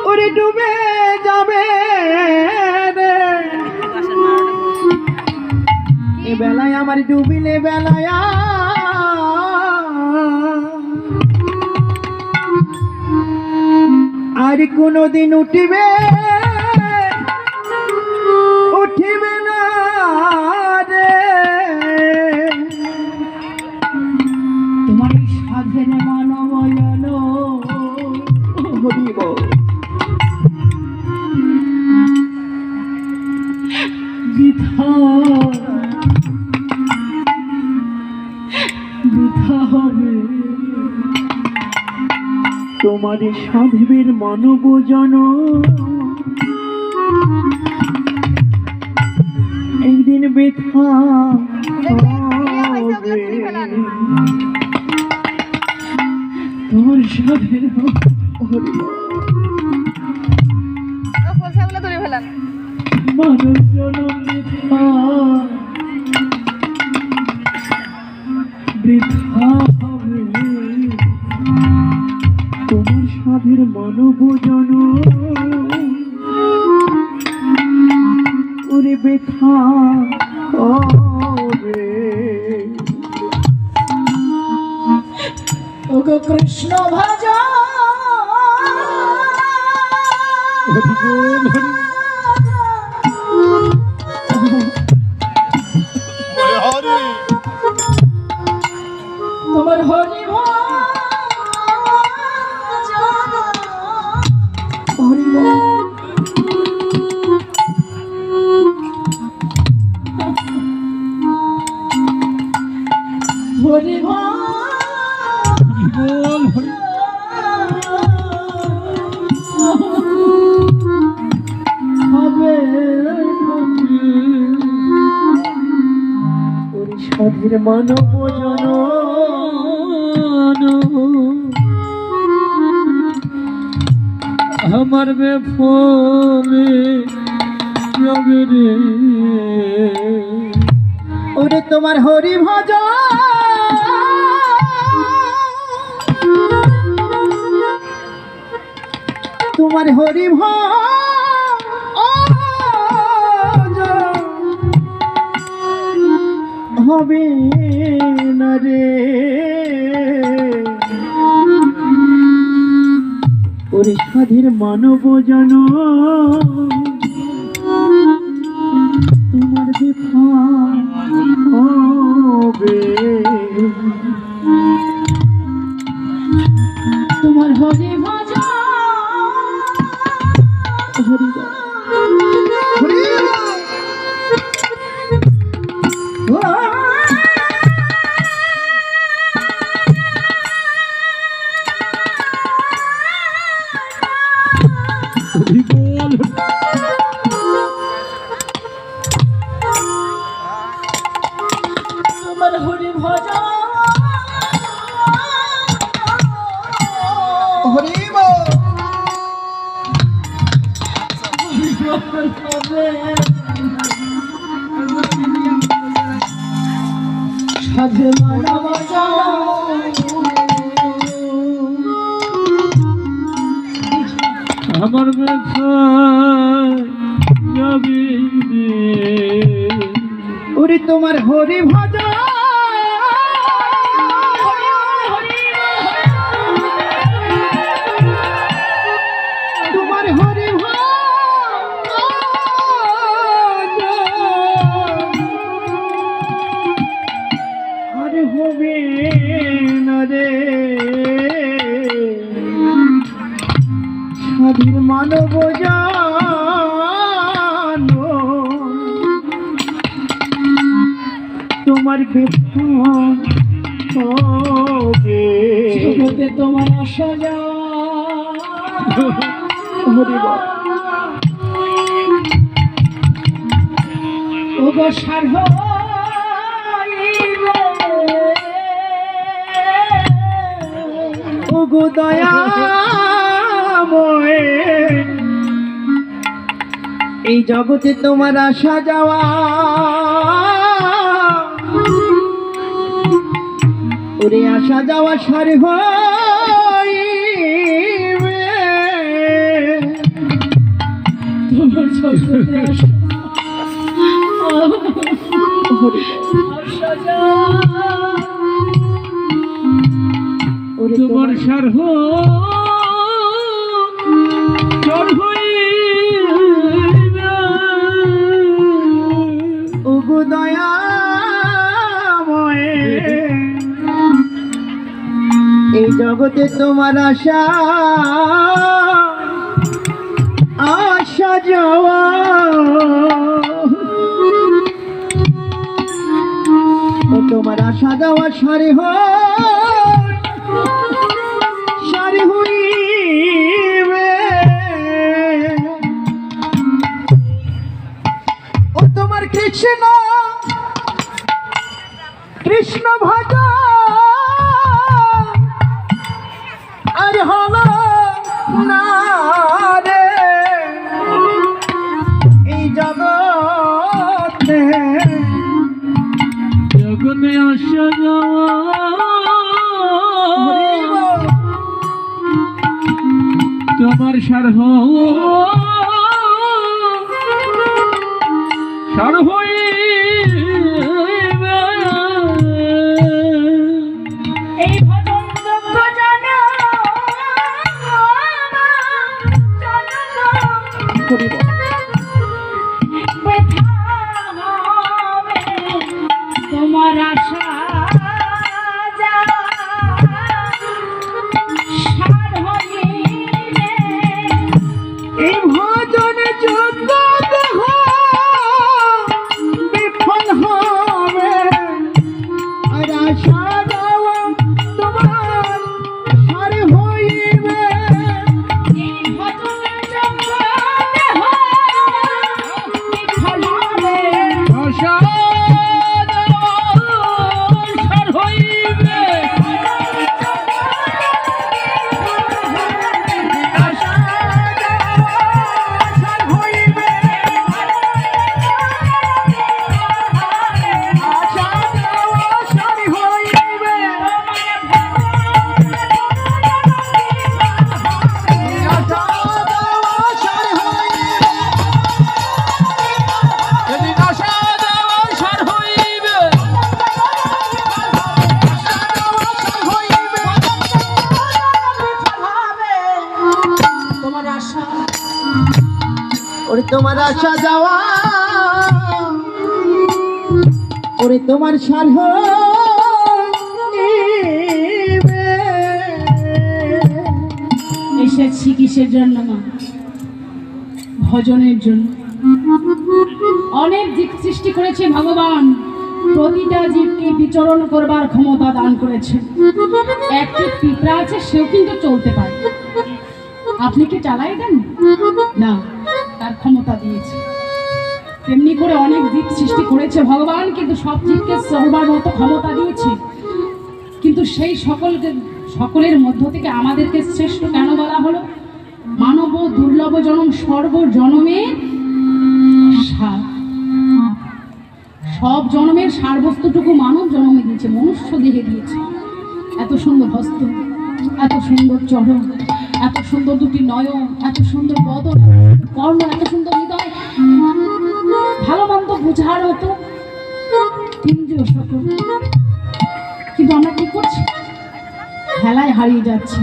ওরে ডুবে যাবে রে এ বেলায় আমার ডুবিলে বেলায় আর কোনদিন উঠিবে না রে তোমার এই সাধের মানব হরি বল বৃথা বৃথা হবে তোমার সাধবের মানব জন একদিন বৃথা হবে তোমার সাধের হরি বল পয়সাগুলো ধরে ফেলান মানব জনম বৃথা বৃথা হবে তোমার সাধের মানব জন ওরে বৃথা হবে ওগো কৃষ্ণ ভজ হরি বল হরি তোমার হরি হরি বল হরি বল হরি হবে ওরে সাধের মানব জন আমার বেফলে যাবে রে ওরে তোমার হরি ভজ তোমার হরি ভজ হবে না রে ওরে সাধের মানব জন তোমার দেখা হবে তোমার হরি ভজ হরি বল হরি বল তোমার হরি ভজন হরি বল। সাধে মানব আমার ব্যথা যাবে ওরে তোমার হরি ভজন তোমার হরি আরে হবে না রে স্বাধীন মানব জানো তোমার ব্যথা হবে জগতে তোমার আশা হরি বল। ওগো সার্ভ ওগো দয়াময় এই জগতে তোমার আসা যাওয়া ওরে আসা যাওয়া সারে হইবে তোমার জগতে আশা ওরে তোমার সার্হ ওগো দয়াময় এই জগতে তোমার আশা আসা যাওয়া ও তোমার আসা যাওয়া সারে সারে হইবে ও তোমার কৃষ্ণ কৃষ্ণ ভজা আর হলো না রে এই জগতে জগতে আসা যাওয়া তোমার সার্হ এই ভজন যোগ্য জানা তোমার আশা এই ভজন যোগ্য দেহ বিফল হবে আর আশা যাওয়া তোমার সারে হইবে ওরে তোমার আশা যাওয়া ওরে তোমার সার এসেছি কিসের জন্য মা? ভজনের জন্য। অনেক দিক সৃষ্টি করেছে ভগবান, প্রতিটা জীবকে বিচরণ করবার ক্ষমতা দান করেছে। একটি পিঁপড়া আছে, সেও কিন্তু চলতে পারে। আপনি কি চালাই দেন না? তার ক্ষমতা দিয়েছে। তেমনি করে অনেক জীব সৃষ্টি করেছে ভগবান, কিন্তু সব জীবকে সরবার মতো ক্ষমতা দিয়েছে। কিন্তু সেই সকলের মধ্য থেকে আমাদেরকে শ্রেষ্ঠ কেন বলা হলো? মানব দুর্লভ জনম সর্ব জনমের সার। সব জনমের সার বস্তুটুকু মানব জন্মে দিয়েছে, মনুষ্য দেহে দিয়েছে। এত সুন্দর হস্ত, এত সুন্দর চরণ, এত সুন্দর দুটি নয়ন, এত সুন্দর বদন, কর্ণ, এত সুন্দর হৃদয়, ভালো মন্দ বোঝার মতো ইন্দ্রিয় সকল। কিন্তু আমরা কি করছি? খেলায় হারিয়ে যাচ্ছে।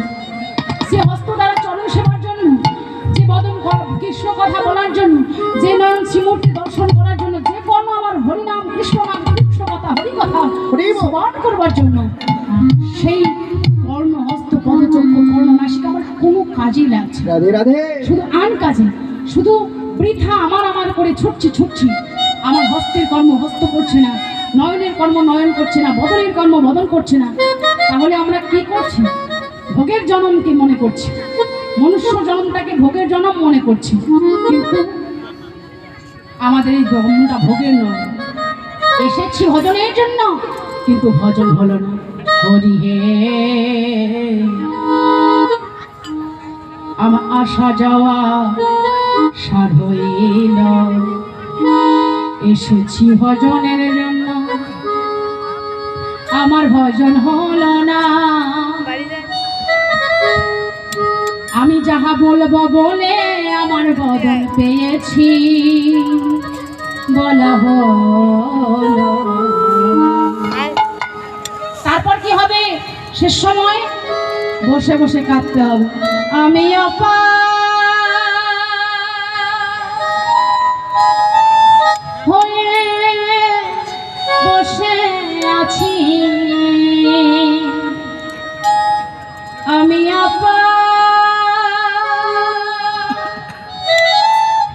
যে হস্ত দ্বারা চরণ সেবার জন্য, যে বদন কৃষ্ণ কথা বলার জন্য, যে নয়ন শ্রীমূর্তি দর্শন করার জন্য, যে কর্ণ আমার হরিনাম কৃষ্ণ নাম কৃষ্ণ কথা হরি কথা শ্রবণ করবার জন্য, সেই কর্ণ হস্ত পদচক্র কর্ণ নাসিকা আমার কোনো কাজেই লাগছে। রাধে রাধে। শুধু আন কাজে, শুধু বৃথা আমার করে ছুটছি। আমার হস্তের কর্ম হস্ত করছে না, নয়নের কর্ম নয়ন করছে না, বদনের কর্ম বদন করছে না। তাহলে আমরা কি করছি? ভোগের জন্মকে মনে করছি, মনুষ্য জন্মটাকে ভোগের জন্ম মনে করছি। কিন্তু আমাদের এই জন্মটা ভোগের নয়, এসেছি ভজনের জন্য, কিন্তু ভজন হলো না। হরি হে, আমার আসা যাওয়া সার হইল, এসেছি ভজনের জন্য, আমার ভজন হলো না। বাড়ি যায়। আমি যাহা বলবো বলে আমার বদন পেয়েছি, বলা হলো। আর তারপর কি হবে? শেষ সময় বসে বসে কাঁদতে হবে। আমি হয়ে বসে আছি, আমি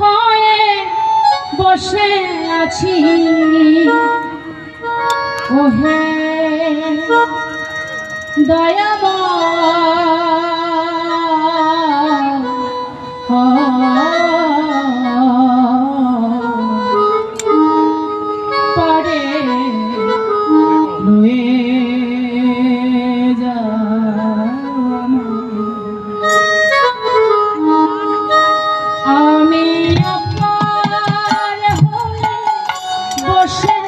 হয়ে বসে আছি। ওহে পারে লয়ে যা, আমি আপনার হয়ে বসে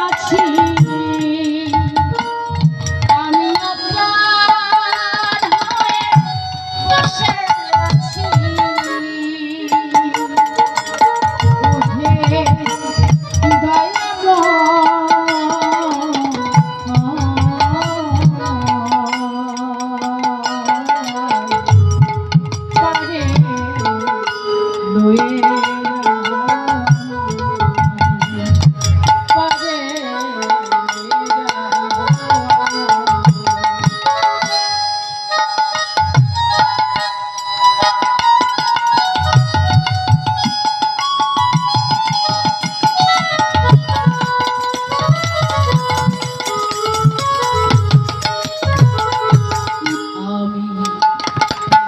আছি, আমি আপনার হয়ে বসে আছি। ওহে পারে লয়ে পারে আমি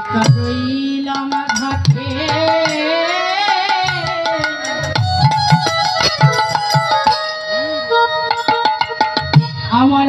একা রইলাম ঘাটে, আমার